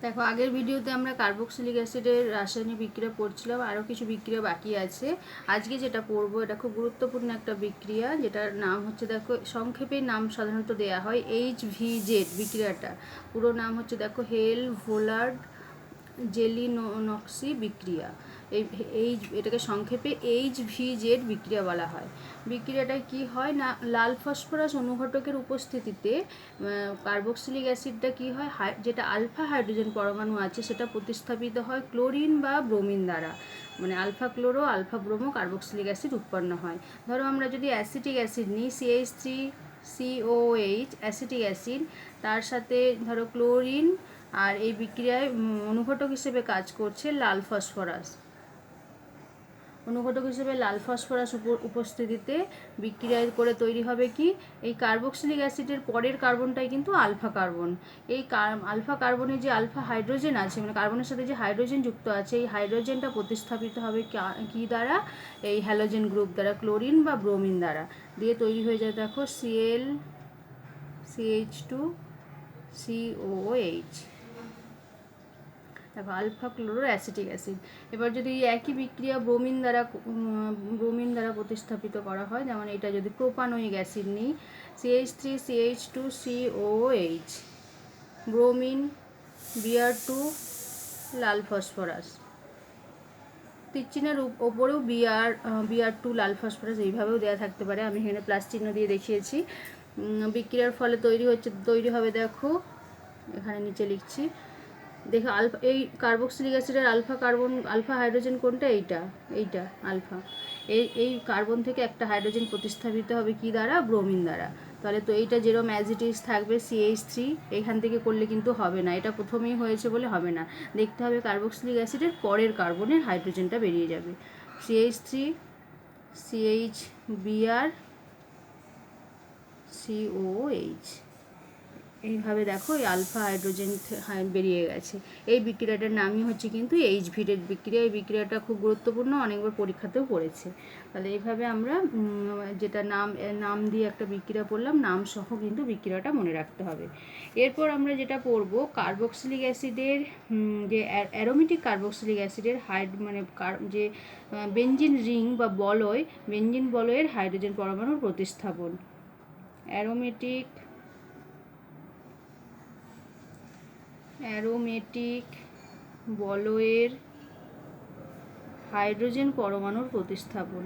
দেখো, আগের ভিডিওতে আমরা কার্বক্সিলিক অ্যাসিডের রাসায়নিক বিক্রিয়া পড়ছিলাম, আরও কিছু বিক্রিয়া বাকি আছে। আজকে যেটা পড়বো এটা খুব গুরুত্বপূর্ণ একটা বিক্রিয়া, যেটার নাম হচ্ছে, দেখো সংক্ষেপে নাম সাধারণত দেয়া হয় HVZ। বিক্রিয়াটা পুরো নাম হচ্ছে, দেখো, হেল ভোলার্ড জেলিনোনক্সি বিক্রিয়া। এই এটাকে সংক্ষেপে HVZ বিক্রিয়া বলা হয়। বিক্রিয়াটায় কি হয় না, লাল ফসফরাস অনুঘটকের উপস্থিতিতে কার্বক্সিলিক অ্যাসিডটা কি হয়, যেটা আলফা হাইড্রোজেন পরমাণু আছে সেটা প্রতিস্থাপিত হয় ক্লোরিন বা ব্রোমিন দ্বারা। মানে alpha chloro alpha bromo carboxylic acid উৎপন্ন হয়। ধরো আমরা যদি অ্যাসিটিক অ্যাসিড নিই, CH3COH অ্যাসিটিক অ্যাসিড, তার সাথে ধরো ক্লোরিন, আর এই বিক্রিয়ায় অনুঘটক হিসেবে কাজ করছে লাল ফসফরাস। অনুঘটক হিসেবে লাল ফসফরাস উপস্থিতিতে বিক্রিয়া করে তৈরি হবে কি, এই কার্বক্সিলিক অ্যাসিডের পরের কার্বনটাই কিন্তু আলফা কার্বন। এই আলফা কার্বনে যে আলফা হাইড্রোজেন আছে, মানে কার্বনের সাথে যে হাইড্রোজেন যুক্ত আছে, এই হাইড্রোজেনটা প্রতিস্থাপিত হবে কি দ্বারা, এই হ্যালোজেন গ্রুপ দ্বারা, ক্লোরিন বা ব্রোমিন দ্বারা। দিয়ে তৈরি হয়ে যায়, দেখো, ClCH2COOH। দেখো, আলফা ক্লোরো অ্যাসিটিক অ্যাসিড। এবার যদি এই একই বিক্রিয়া ব্রোমিন দ্বারা প্রতিস্থাপিত করা হয়, যেমন এটা যদি প্রোপানোয়িক অ্যাসিড নিই, CH3CH2COOH, ব্রোমিন, Br2, লাল ফসফরাস, তীরচিহ্নের ওপরেও Br2 লাল ফসফরাস এইভাবেও দেওয়া থাকতে পারে, আমি এখানে প্লাস চিহ্ন দিয়ে দেখিয়েছি। বিক্রিয়ার ফলে তৈরি হবে, দেখো এখানে নিচে লিখছি, দেখো এই কার্বক্সিলিক অ্যাসিডের আলফা হাইড্রোজেন কোনটা, এইটা আলফা। এই কার্বন থেকে একটা হাইড্রোজেন প্রতিস্থাপিত হবে কি দ্বারা, ব্রোমিন দ্বারা। তাহলে তো এইটা যেরকম অ্যাজ ইট ইজ থাকবে CH3, এখান থেকে করলে কিন্তু হবে না, এটা প্রথমেই হয়েছে বলে হবে না, দেখতে হবে কার্বক্সিলিক অ্যাসিডের পরের কার্বনের হাইড্রোজেনটা বেরিয়ে যাবে। CH3 CHBr COOH, এইভাবে দেখো এই আলফা হাইড্রোজেন বেরিয়ে গেছে। এই বিক্রিয়াটার নামই হচ্ছে কিন্তু HVZ বিক্রিয়া। এই বিক্রিয়াটা খুব গুরুত্বপূর্ণ, অনেকবার পরীক্ষাতেও পড়েছে। তাহলে এইভাবে আমরা যেটা নাম দিয়ে একটা বিক্রিয়া পড়লাম, নাম সহ কিন্তু বিক্রিয়াটা মনে রাখতে হবে। এরপর আমরা যেটা পড়ব, কার্বক্সিলিক অ্যাসিডের যে অ্যারোমেটিক কার্বক্সিলিক অ্যাসিডের যে বেঞ্জিন রিং বা বলয়, বেঞ্জিন বলয়ের হাইড্রোজেন পরমাণুর প্রতিস্থাপন। অ্যারোমেটিক বলয়ের হাইড্রোজেন পরমাণুর প্রতিস্থাপন।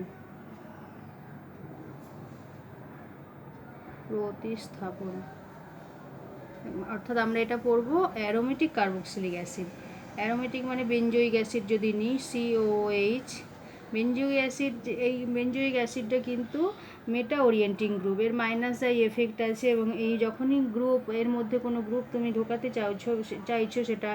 অর্থাৎ আমরা এটা পড়বো অ্যারোমেটিক কার্বক্সিলিক অ্যাসিড। অ্যারোমেটিক মানে বেঞ্জয়িক অ্যাসিড যদি নিই, COOH, বেঞ্জয়িক অ্যাসিডটা কিন্তু মেটা ওরিয়েন্টিং গ্রুপ, এর -I এফেক্ট আছে, এবং এই যখনই এর মধ্যে কোনো গ্রুপ তুমি ঢোকাতে চাইছো, সেটা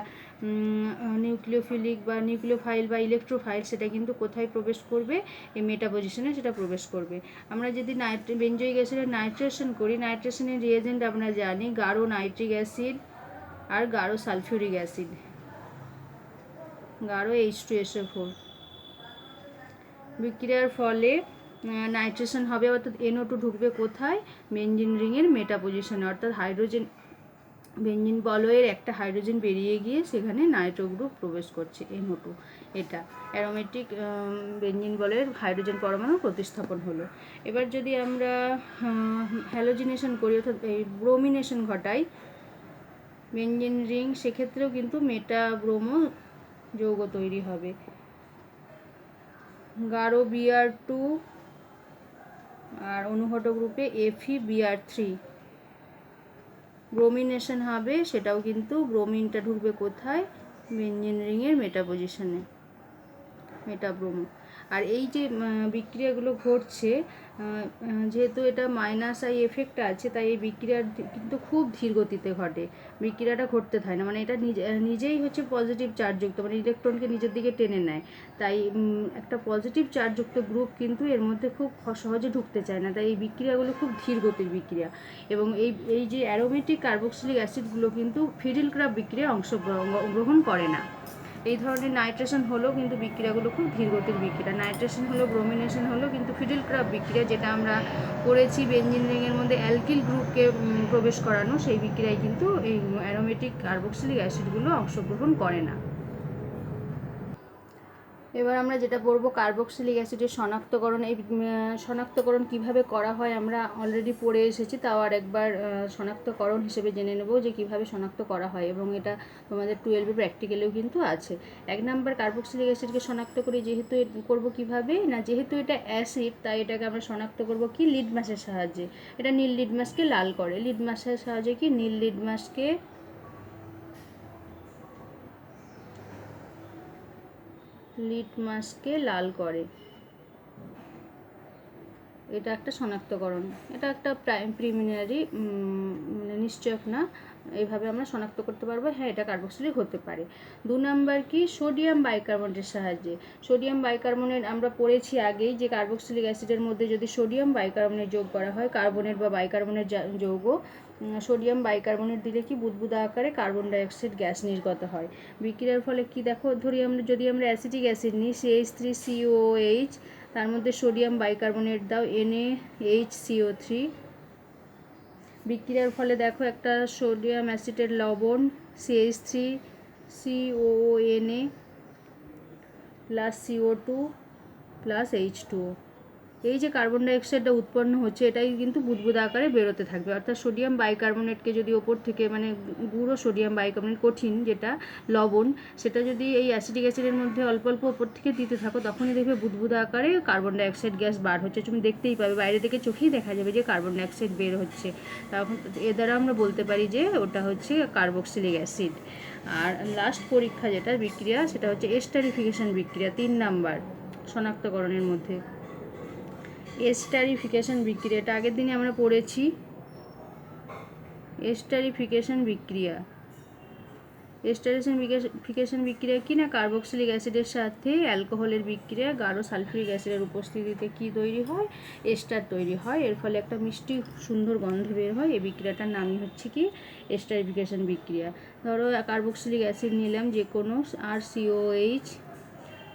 নিউক্লিওফিলিক বা নিউক্লিওফাইল বা ইলেকট্রোফাইল, সেটা কিন্তু কোথায় প্রবেশ করবে, এই মেটা পজিশনে সেটা প্রবেশ করবে। আমরা যদি বেঞ্জয়িক অ্যাসিডের নাইট্রেশন করি, নাইট্রেশনের রিয়েজেন্ট আমরা জানি গাঢ় নাইট্রিক অ্যাসিড আর গাঢ় সালফিউরিক অ্যাসিড, গাঢ় H2SO4। বিক্রিয়ার ফলে নাইট্রেশন হবে, অর্থাৎ NO2 ঢুকবে কোথায়, বেঞ্জিন রিংয়ের মেটা পজিশনে, অর্থাৎ বেঞ্জিন বলয়ের একটা হাইড্রোজেন বেরিয়ে গিয়ে সেখানে নাইট্রো গ্রুপ প্রবেশ করছে, NO2। এটা অ্যারোমেটিক বেঞ্জিন বলয়ের হাইড্রোজেন পরমাণু প্রতিস্থাপন হলো। এবার যদি আমরা হ্যালোজিনেশন করি, অর্থাৎ এই ব্রোমিনেশন ঘটাই বেঞ্জিন রিং, সেক্ষেত্রেও কিন্তু মেটা ব্রোমো যৌগ তৈরি হবে, গাঢ় Br2 আর অনুঘটক রূপে FeBr3। ব্রোমিনেশন হবে, সেটাও কিন্তু ব্রোমিনটা ঢুকবে কোথায়, বেঞ্জিন রিংয়ের মেটা পজিশনে, মেটা ব্রোমো। আর এই যে বিক্রিয়াগুলো ঘটছে, যেহেতু এটা -I এফেক্ট আছে, তাই এই বিক্রিয়া কিন্তু খুব ধীর গতিতে ঘটে, বিক্রিয়াটা ঘটতে থাকে না, মানে এটা নিজেই হচ্ছে পজিটিভ চার্জযুক্ত, মানে ইলেকট্রনকে নিজের দিকে টেনে নেয়, তাই একটা পজিটিভ চার্জযুক্ত গ্রুপ কিন্তু এর মধ্যে খুব সহজে ঢুকতে চায় না, তাই এই বিক্রিয়াগুলো খুব ধীর গতির বিক্রিয়া। এবং এই যে অ্যারোমেটিক কার্বক্সিলিক অ্যাসিডগুলো কিন্তু ফিডিলক্রাফট বিক্রিয়ায় অংশগ্রহণ করে না। এই ধরনের নাইট্রেশন হলেও কিন্তু বিক্রিয়াগুলো খুব ধীরগতির বিক্রিয়া। নাইট্রেশন হলো, ব্রোমিনেশন হলো, কিন্তু ফিডেলক্রাফট বিক্রিয়া যেটা আমরা করেছি বেঞ্জিন রিংয়ের মধ্যে অ্যালকিল গ্রুপকে প্রবেশ করানো, সেই বিক্রিয়ায় কিন্তু এই অ্যারোমেটিক কার্বক্সিলিক অ্যাসিডগুলো অংশগ্রহণ করে না। এবার আমরা যেটা পড়বো কার্বক্সিলিক অ্যাসিডের শনাক্তকরণ। এই শনাক্তকরণ কিভাবে করা হয় আমরা অলরেডি পড়ে এসেছি, তাও আর একবার শনাক্তকরণ হিসেবে জেনে নেব যে কিভাবে শনাক্ত করা হয়, এবং এটা তোমাদের 12 প্র্যাকটিক্যালেও কিন্তু আছে। 1 নাম্বার, কার্বক্সিলিক অ্যাসিডকে শনাক্ত করি যেহেতু করবো কিভাবে না, যেহেতু এটা অ্যাসিড তাই এটাকে আমরা শনাক্ত করব কি, লিডমাসের সাহায্যে। এটা নীল লিডমাসকে লাল করে, লিডমাসের সাহায্যে কি, নীল লিডমাসকে লাল করে। এটা একটা শনাক্তকরণ, এটা একটা প্রিলিমিনারি মানে নিশ্চয়ক না, এইভাবে আমরা শনাক্ত করতে পারবো হ্যাঁ এটা কার্বক্সিলিক হতে পারে। 2 নাম্বার কি, সোডিয়াম বাইকার্বনেটের সাহায্যে। সোডিয়াম বাইকার্বনেট আমরা পড়েছি আগেই যে কার্বক্সিলিক অ্যাসিডের মধ্যে যদি সোডিয়াম বাইকার্বনেট যোগ করা হয়, কার্বনেট বা বাইকার্বনেট যৌগ, সোডিয়াম বাইকার্বনেট দিলে কি বুদবুদা আকারে কার্বন ডাইঅক্সাইড গ্যাস নির্গত হয়। বিক্রিয়ার ফলে কি দেখো, যদি আমরা অ্যাসিটিক অ্যাসিড নিই CH3COOH, তার মধ্যে সোডিয়াম বাইকার্বনেট দাও NaHCO3, বিক্রিয়ার ফলে দেখো একটা সোডিয়াম অ্যাসিটেট লবণ CH3COONA plus CO2 plus H2O। এই যে কার্বন ডাইঅক্সাইডটা উৎপন্ন হচ্ছে এটাই কিন্তু বুদবুদ আকারে বেরোতে থাকবে। অর্থাৎ সোডিয়াম বাইকার্বনেটকে যদি ওপর থেকে মানে গুঁড়ো সোডিয়াম বাইকার্বনেট কঠিন যেটা লবণ, সেটা যদি এই অ্যাসিটিক অ্যাসিডের মধ্যে অল্প অল্প ওপর থেকে দিতে থাকো তখনই দেখবে বুদবুদা আকারে কার্বন ডাইঅক্সাইড গ্যাস বার হচ্ছে। তুমি দেখতেই পাবে, বাইরে থেকে চোখেই দেখা যাবে যে কার্বন ডাইঅক্সাইড বের হচ্ছে। তখন এ দ্বারা আমরা বলতে পারি যে ওটা হচ্ছে কার্বক্সিলিক অ্যাসিড। আর লাস্ট পরীক্ষা যেটা বিক্রিয়া সেটা হচ্ছে এস্টারিফিকেশন বিক্রিয়া, 3 নাম্বার শনাক্তকরণের মধ্যে। এস্টারিফিকেশন বিক্রিয়াটা আগের দিনে আমরা পড়েছি। এস্টারিফিকেশন বিক্রিয়া কি না, কার্বক্সিলিক অ্যাসিডের সাথে অ্যালকোহলের বিক্রিয়া গাঢ় সালফিউরিক অ্যাসিডের উপস্থিতিতে কি তৈরি হয়, এস্টার তৈরি হয়। এর ফলে একটা মিষ্টি সুন্দর গন্ধ বের হয়। এই বিক্রিয়াটার নামই হচ্ছে কি এস্টারিফিকেশন বিক্রিয়া। ধরো কার্বক্সিলিক অ্যাসিড নিলাম যে কোনো RCOH,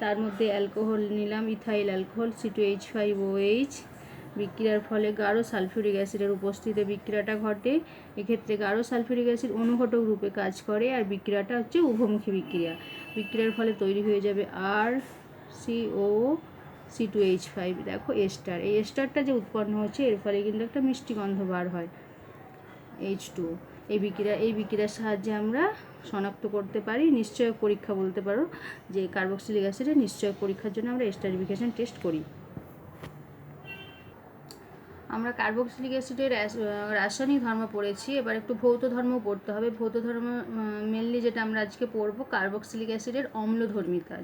তার মধ্যে অ্যালকোহল নিলাম ইথাইল অ্যালকোহল C2H5OH, বিক্রিয়ার ফলে গাঢ় সালফিউরিক অ্যাসিডের উপস্থিতিতে বিক্রিয়াটা ঘটে। এক্ষেত্রে গাঢ় সালফিউরিক অ্যাসিড অনুঘটক রূপে কাজ করে, আর বিক্রিয়াটা হচ্ছে উভমুখী বিক্রিয়া। বিক্রিয়ার ফলে তৈরি হয়ে যাবে RCOC2H5, দেখো এস্টার। এই এস্টারটা যে উৎপন্ন হচ্ছে এর ফলে কিন্তু একটা মিষ্টি গন্ধ বার হয় H2O। এই বিক্রিয়ার সাহায্যে আমরা শনাক্ত করতে পারি, নিশ্চয়ক পরীক্ষা বলতে পারো যে কার্বক্সিলিক অ্যাসিডের নিশ্চয়ক পরীক্ষার জন্য আমরা এস্টারিফিকেশন টেস্ট করি। আমরা কার্বক্সিলিক অ্যাসিডের রাসায়নিক ধর্ম পড়েছি, এবার একটু ভৌত ধর্ম পড়তে হবে। ভৌত ধর্ম মেনলি যেটা আমরা আজকে পড়বো কার্বক্সিলিক অ্যাসিডের অম্লধর্মিতা।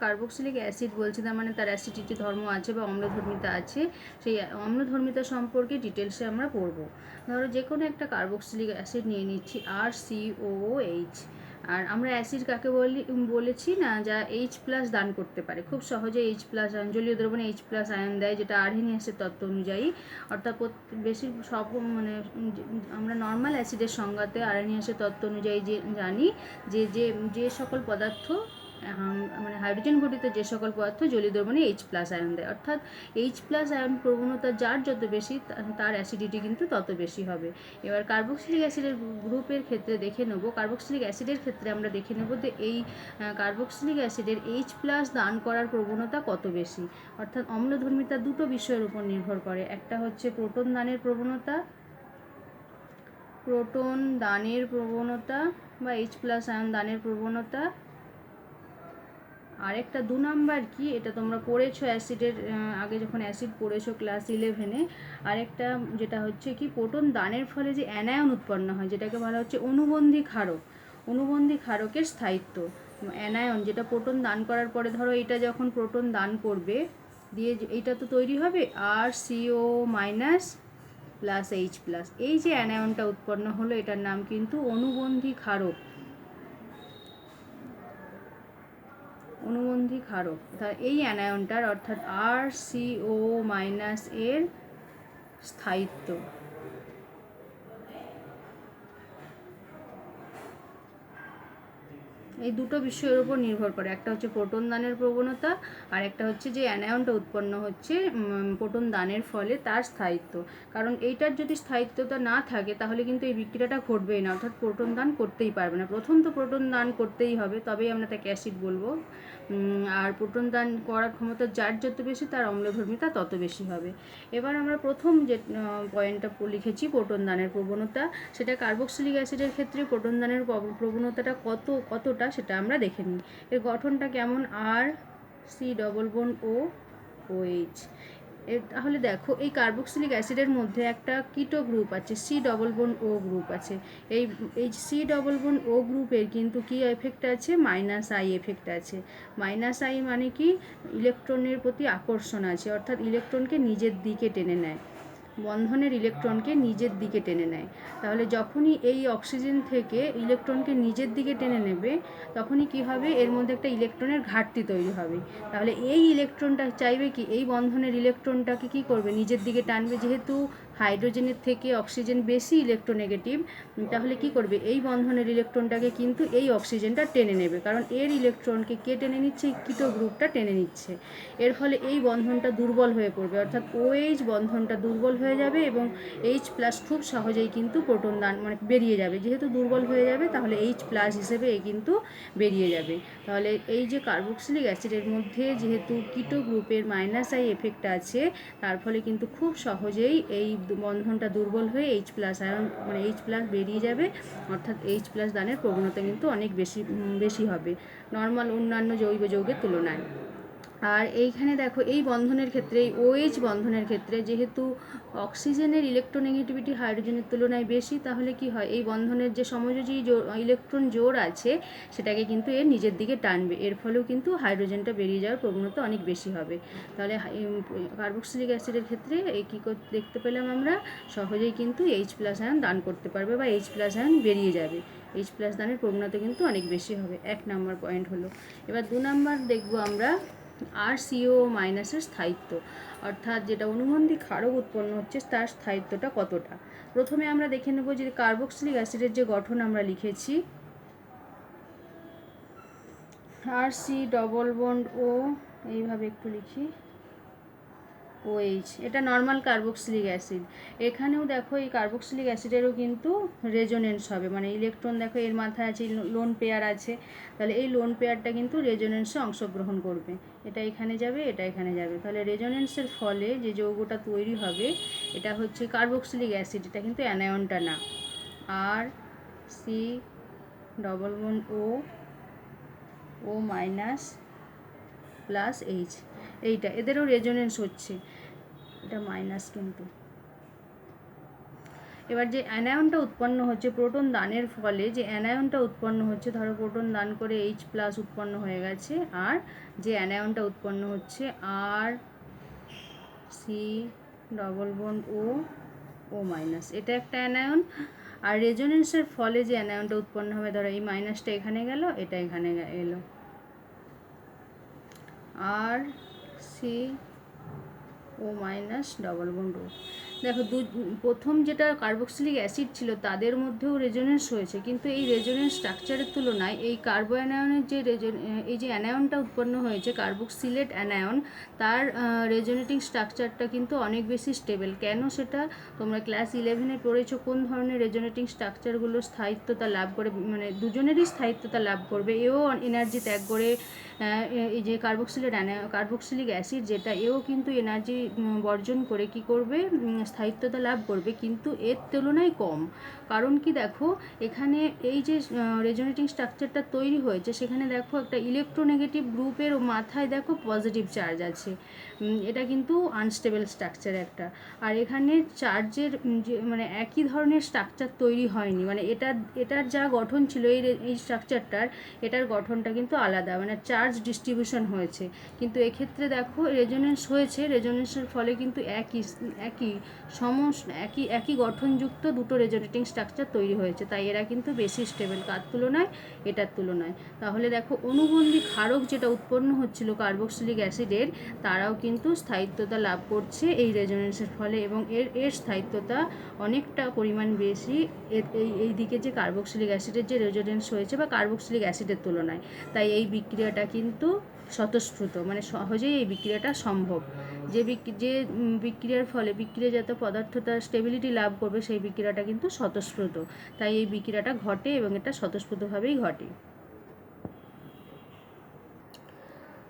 কার্বক্সিলিক অ্যাসিড বলছে তার মানে তার অ্যাসিডিটি ধর্ম আছে বা অম্লধর্মিতা আছে, সেই অম্লধর্মিতা সম্পর্কে ডিটেলসে আমরা পড়বো। ধরো যে কোনো একটা কার্বক্সিলিক অ্যাসিড নিয়ে নিচ্ছি RCOOH, আর আমরা অ্যাসিড কাকে বলেছি না যা H+ দান করতে পারে, খুব সহজে H+ আয়ন, জলীয় দ্রবণে H+ আয়ন দেয়, যেটা আর্হেনিয়াসের তত্ত্ব অনুযায়ী। অর্থাৎ বেশি সব মানে আমরা নর্মাল অ্যাসিডের সংজ্ঞাতে আর্হেনিয়াসের তত্ত্ব অনুযায়ী যে জানি যে সকল পদার্থ মানে হাইড্রোজেন ঘটিত যে সকল পদার্থ জলীয় দ্রবণে H+ আয়ন দেয়, অর্থাৎ H+ আয়ন প্রবণতা যার যত বেশি তার অ্যাসিডিটি কিন্তু তত বেশি হবে। এবার কার্বক্সিলিক অ্যাসিডের গ্রুপের ক্ষেত্রে দেখে নেব, কার্বক্সিলিক অ্যাসিডের ক্ষেত্রে আমরা দেখে নেব যে এই কার্বক্সিলিক অ্যাসিডের H+ দান করার প্রবণতা কত বেশি। অর্থাৎ অম্লধর্মিতা দুটো বিষয়ের উপর নির্ভর করে, একটা হচ্ছে প্রোটন দানের প্রবণতা বা H+ আয়ন দানের প্রবণতা। আরেকটা 2 নাম্বার কি, এটা তোমরা পড়েছো অ্যাসিডের আগে যখন অ্যাসিড পড়েছো ক্লাস 11-এ। আরেকটা যেটা হচ্ছে কি প্রোটন দানের ফলে যে অ্যানায়ন উৎপন্ন হয় যেটাকে বলা হচ্ছে অনুবন্ধী ক্ষারকের স্থায়িত্ব। অ্যানায়ন যেটা প্রোটন দান করার পরে ধরো এটা যখন প্রোটন দান করবে দিয়ে এইটা তো তৈরি হবে RCO- প্লাস H+, এই যে অ্যানায়নটা উৎপন্ন হলো এটার নাম কিন্তু অনুবন্ধী ক্ষারক। তা এই অ্যানায়নটার অর্থাৎ RCO- এর স্থায়িত্ব। এই দুটো বিষয়ের উপর নির্ভর করে, একটা হচ্ছে প্রোটন দানের প্রবণতা আর একটা হচ্ছে যে অ্যানায়নটা উৎপন্ন হচ্ছে প্রোটন দানের ফলে তার স্থায়িত্ব। কারণ এইটার যদি স্থায়িত্বতা না থাকে তাহলে কিন্তু এই বিক্রিয়াটা ঘটবেই না, অর্থাৎ প্রোটন দান করতেই পারবে না। প্রথম তো প্রোটন দান করতেই হবে, তবেই আমরা তাকে অ্যাসিড বলবো। আর প্রোটন দান করার ক্ষমতা যার যত বেশি তার অম্লধর্মিতা তত বেশি হবে। এবার আমরা প্রথম যে পয়েন্টটা লিখেছি প্রোটন দানের প্রবণতা, সেটা কার্বক্সিলিক অ্যাসিডের ক্ষেত্রে প্রোটন দানের প্রবণতাটা কতটা সেটা আমরা দেখে নিই। এর গঠনটা কেমন, আর সি ডবল বন্ড ও OH। তাহলে দেখো এই কার্বক্সিলিক অ্যাসিডের মধ্যে একটা কিটো গ্রুপ আছে, সি ডবল বন্ড ও গ্রুপ আছে। এই সি ডবল বন্ড ও গ্রুপের কিন্তু কি এফেক্ট আছে, -I এফেক্ট আছে। -I মানে কি, ইলেকট্রনের প্রতি আকর্ষণ আছে, অর্থাৎ ইলেকট্রনকে নিজের দিকে টেনে নেয়, বন্ধনের ইলেকট্রনকে নিজের দিকে টেনে নেয়। তাহলে যখনই এই অক্সিজেন থেকে ইলেকট্রনকে নিজের দিকে টেনে নেবে তখনই কি হবে, এর মধ্যে একটা ইলেকট্রনের ঘাটতি তৈরি হবে। তাহলে এই ইলেকট্রনটা চাইবে কি, এই বন্ধনের ইলেকট্রনটাকে কি করবে, নিজের দিকে টানবে। যেহেতু হাইড্রোজেনের থেকে অক্সিজেন বেশি ইলেকট্রোনেগেটিভ, তাহলে কি করবে, এই বন্ধনের ইলেকট্রনটাকে কিন্তু এই অক্সিজেনটা টেনে নেবে, কারণ এর ইলেকট্রনকে কে টেনে নিচ্ছে, কিটো গ্রুপটা টেনে নিচ্ছে। এর ফলে এই বন্ধনটা দুর্বল হয়ে পড়বে, অর্থাৎ OH বন্ধনটা দুর্বল হয়ে যাবে এবং H+ খুব সহজেই কিন্তু প্রোটন দান মানে বেরিয়ে যাবে। যেহেতু দুর্বল হয়ে যাবে তাহলে H+ হিসেবে এ কিন্তু বেরিয়ে যাবে। তাহলে এই যে কার্বক্সিলিক অ্যাসিডের মধ্যে যেহেতু কিটো গ্রুপের -I এফেক্ট আছে, তার ফলে কিন্তু খুব সহজেই এই বন্ধনটা দুর্বল হয়ে H+ আয়ন মানে H+ বেরিয়ে যাবে, অর্থাৎ H+ দানের প্রবণতা কিন্তু অনেক বেশি হবে নর্মাল অন্যান্য জৈব যৌগের তুলনায়। আর এইখানে দেখো এই বন্ধনের ক্ষেত্রে, এই OH বন্ধনের ক্ষেত্রে যেহেতু অক্সিজেনের ইলেকট্রোনেগেটিভিটি হাইড্রোজেনের তুলনায় বেশি, তাহলে কি হয়, এই বন্ধনের যে সমযোজী ইলেকট্রন জোড় আছে সেটাকে কিন্তু এর নিজের দিকে টানবে, এর ফলেও কিন্তু হাইড্রোজেনটা বেরিয়ে যাওয়ার প্রবণতা অনেক বেশি হবে। তাহলে কার্বক্সিলিক অ্যাসিডের ক্ষেত্রে এই কী দেখতে পেলাম আমরা, সহজেই কিন্তু H+ আয়ন দান করতে পারবে বা H+ আয়ন বেরিয়ে যাবে। H+ দানের প্রবণতা কিন্তু অনেক বেশি হবে, 1 নম্বর পয়েন্ট হলো। এবার 2 নম্বর দেখবো আমরা RCO- স্থায়িত্ব, অর্থাৎ যেটা অনুবন্ধী ক্ষারক উৎপন্ন হচ্ছে তার স্থায়িত্বটা কতটা। প্রথমে আমরা দেখে নেব যে কার্বক্সিলিক অ্যাসিডের যে গঠন আমরা লিখেছি, RC ডবল বন্ড ও, এইভাবে একটু লিখি, OH, এটা নর্মাল কার্বক্সিলিক অ্যাসিড। এখানেও দেখো এই কার্বক্সিলিক অ্যাসিডেরও কিন্তু রেজোনেন্স হবে, মানে ইলেকট্রন দেখো এর মাথায় আছে, লোন পেয়ার আছে, তাহলে এই লোন পেয়ারটা কিন্তু রেজোনেন্সে অংশগ্রহণ করবে, এটা এখানে যাবে, এটা এখানে যাবে। তাহলে রেজোনেন্সের ফলে যে যৌগটা তৈরি হবে এটা হচ্ছে কার্বক্সিলিক অ্যাসিড, এটা কিন্তু অ্যানায়নটা না। RC double bond O- H, এইটা এদেরও রেজোনেন্স হচ্ছে, এটা মাইনাস কিন্তু। এবার যে অ্যানায়নটা উৎপন্ন হচ্ছে প্রোটন দানের ফলে, যে অ্যানায়নটা উৎপন্ন হচ্ছে, ধরো প্রোটন দান করে H+ উৎপন্ন হয়ে গেছে, আর যে অ্যানায়নটা উৎপন্ন হচ্ছে RC ডবল বন্ড O- এটা একটা অ্যানায়ন। আর রেজোনেন্সের ফলে যে অ্যানায়নটা উৎপন্ন হবে, ধরো এই মাইনাসটা এখানে গেল, এটা এখানে এলো, RC O- double bond O। দেখো প্রথম যেটা কার্বক্সিলিক অ্যাসিড ছিল তাদের মধ্যেও রেজোনেন্স হয়েছে, কিন্তু এই রেজোনেন্স স্ট্রাকচারের তুলনায় এই কার্বো অ্যানায়নের যে এই যে অ্যানায়নটা উৎপন্ন হয়েছে কার্বক্সিলেট অ্যানায়ন, তার রেজোনেটিং স্ট্রাকচারটা কিন্তু অনেক বেশি স্টেবল। কেন সেটা তোমরা ক্লাস 11-এ পড়েছো, কোন ধরনের রেজোনেটিং স্ট্রাকচারগুলো স্থায়িত্বতা লাভ করে, মানে দুজনেরই স্থায়িত্বতা লাভ করবে। এও এনার্জি ত্যাগ করে, এই যে কার্বক্সিলিক অ্যাসিড যেটা, এও কিন্তু এনার্জি বর্জন করে কি করবে, স্থায়িত্বতা লাভ করবে, কিন্তু এর তুলনায় কম। কারণ কি দেখো, এখানে এই যে রেজোনেটিং স্ট্রাকচারটা তৈরি হয়েছে সেখানে দেখো একটা ইলেকট্রোনেগেটিভ গ্রুপের মাথায় দেখো পজিটিভ চার্জ আছে, এটা কিন্তু আনস্টেবল স্ট্রাকচার একটা। আর এখানে চার্জের যে মানে একই ধরনের স্ট্রাকচার তৈরি হয়নি, মানে এটার যা গঠন ছিল এই স্ট্রাকচারটার, এটার গঠনটা কিন্তু আলাদা, মানে চার্জ ডিস্ট্রিবিউশন হয়েছে। কিন্তু এক্ষেত্রে দেখো রেজোনেন্স হয়েছে, রেজোনেন্সের ফলে কিন্তু একই সমস্ত একই গঠনযুক্ত দুটো রেজোনেটিং স্ট্রাকচার তৈরি হয়েছে, তাই এরা কিন্তু বেশি স্টেবল কার তুলনায়, এটার তুলনায়। তাহলে দেখো অনুবন্ধী ক্ষারক যেটা উৎপন্ন হচ্ছিল কার্বক্সিলিক অ্যাসিডের, তারাও কিন্তু স্থায়িত্বতা লাভ করছে এই রেজোনেন্সের ফলে, এবং এর স্থায়িত্বতা অনেকটা পরিমাণ বেশি এই দিকে যে কার্বক্সিলিক অ্যাসিডের যে রেজোনেন্স হয়েছে বা কার্বক্সিলিক অ্যাসিডের তুলনায়। তাই এই বিক্রিয়াটা কিন্তু স্বতঃস্ফূর্ত, মানে সহজেই এই বিক্রিয়াটা সম্ভব। যে বিক্রিয়ার ফলে বিক্রিয়াজাত পদার্থটা স্টেবিলিটি লাভ করবে, সেই বিক্রিয়াটা কিন্তু স্বতঃস্ফূর্ত। তাই এই বিক্রিয়াটা ঘটে এবং এটা স্বতঃস্ফূর্তভাবেই ঘটে।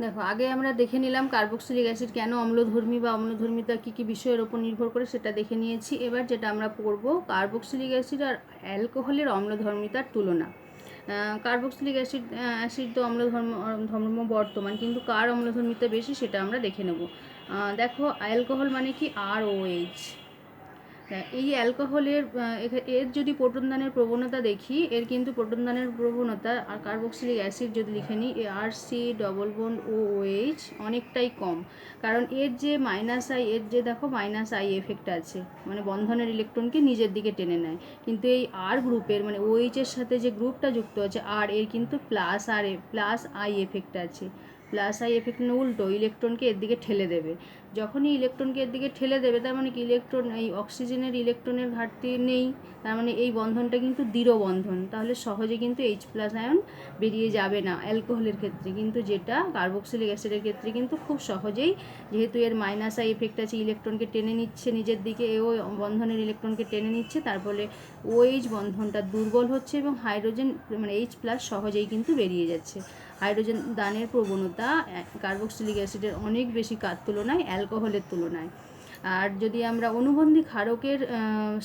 দেখো, আগে আমরা দেখে নিলাম কার্বক্সিলিক অ্যাসিড কেন অম্লধর্মী বা অম্লধর্মিতা কী কী বিষয়ের ওপর নির্ভর করে সেটা দেখে নিয়েছি। এবার যেটা আমরা পড়ব, কার্বক্সিলিক অ্যাসিড আর অ্যালকোহলের অম্লধর্মিতার তুলনা। কার্বক্সিলিক অ্যাসিড তো ধর্ম বর্তমান, কিন্তু কার অম্লধর্মিতা বেশি সেটা আমরা দেখে নেব। দেখো, অ্যালকোহল মানে কি, ROH। এই অ্যালকোহলের এর যদি প্রোটনদানের প্রবণতা দেখি, এর কিন্তু প্রোটনদানের প্রবণতা আর কার্বক্সিলিক অ্যাসিড যদি লিখে নিই, RC+OOH অনেকটাই কম। কারণ এর যে -I, এর যে দেখো -I এফেক্ট আছে, মানে বন্ধনের ইলেকট্রনকে নিজের দিকে টেনে নেয়। কিন্তু এই আর গ্রুপের মানে OH এর সাথে যে গ্রুপটা যুক্ত আছে আর, এর কিন্তু +I এফেক্ট আছে। +I এফেক্ট মানে উল্টো, ইলেকট্রনকে এর দিকে ঠেলে দেবে। যখনই ইলেকট্রনকে এর দিকে ঠেলে দেবে, তার মানে কি এই অক্সিজেনের ইলেকট্রনের ঘাটতি নেই, তার মানে এই বন্ধনটা কিন্তু দৃঢ় বন্ধন। তাহলে সহজে কিন্তু H+ আয়ন বেরিয়ে যাবে না অ্যালকোহলের ক্ষেত্রে, কিন্তু যেটা কার্বক্সিলিক অ্যাসিডের ক্ষেত্রে কিন্তু খুব সহজেই, যেহেতু এর -I এফেক্ট আছে, ইলেকট্রনকে টেনে নিচ্ছে নিজের দিকে, এও বন্ধনের ইলেকট্রনকে টেনে নিচ্ছে, তার ফলে OH বন্ধনটা দুর্বল হচ্ছে এবং হাইড্রোজেন মানে H+ সহজেই কিন্তু বেরিয়ে যাচ্ছে। হাইড্রোজেন দানের প্রবণতা কার্বক্সিলিক অ্যাসিডের অনেক বেশি কার তুলনায়, অ্যালকোহলের তুলনায়। আর যদি আমরা অনুবন্ধী ক্ষারকের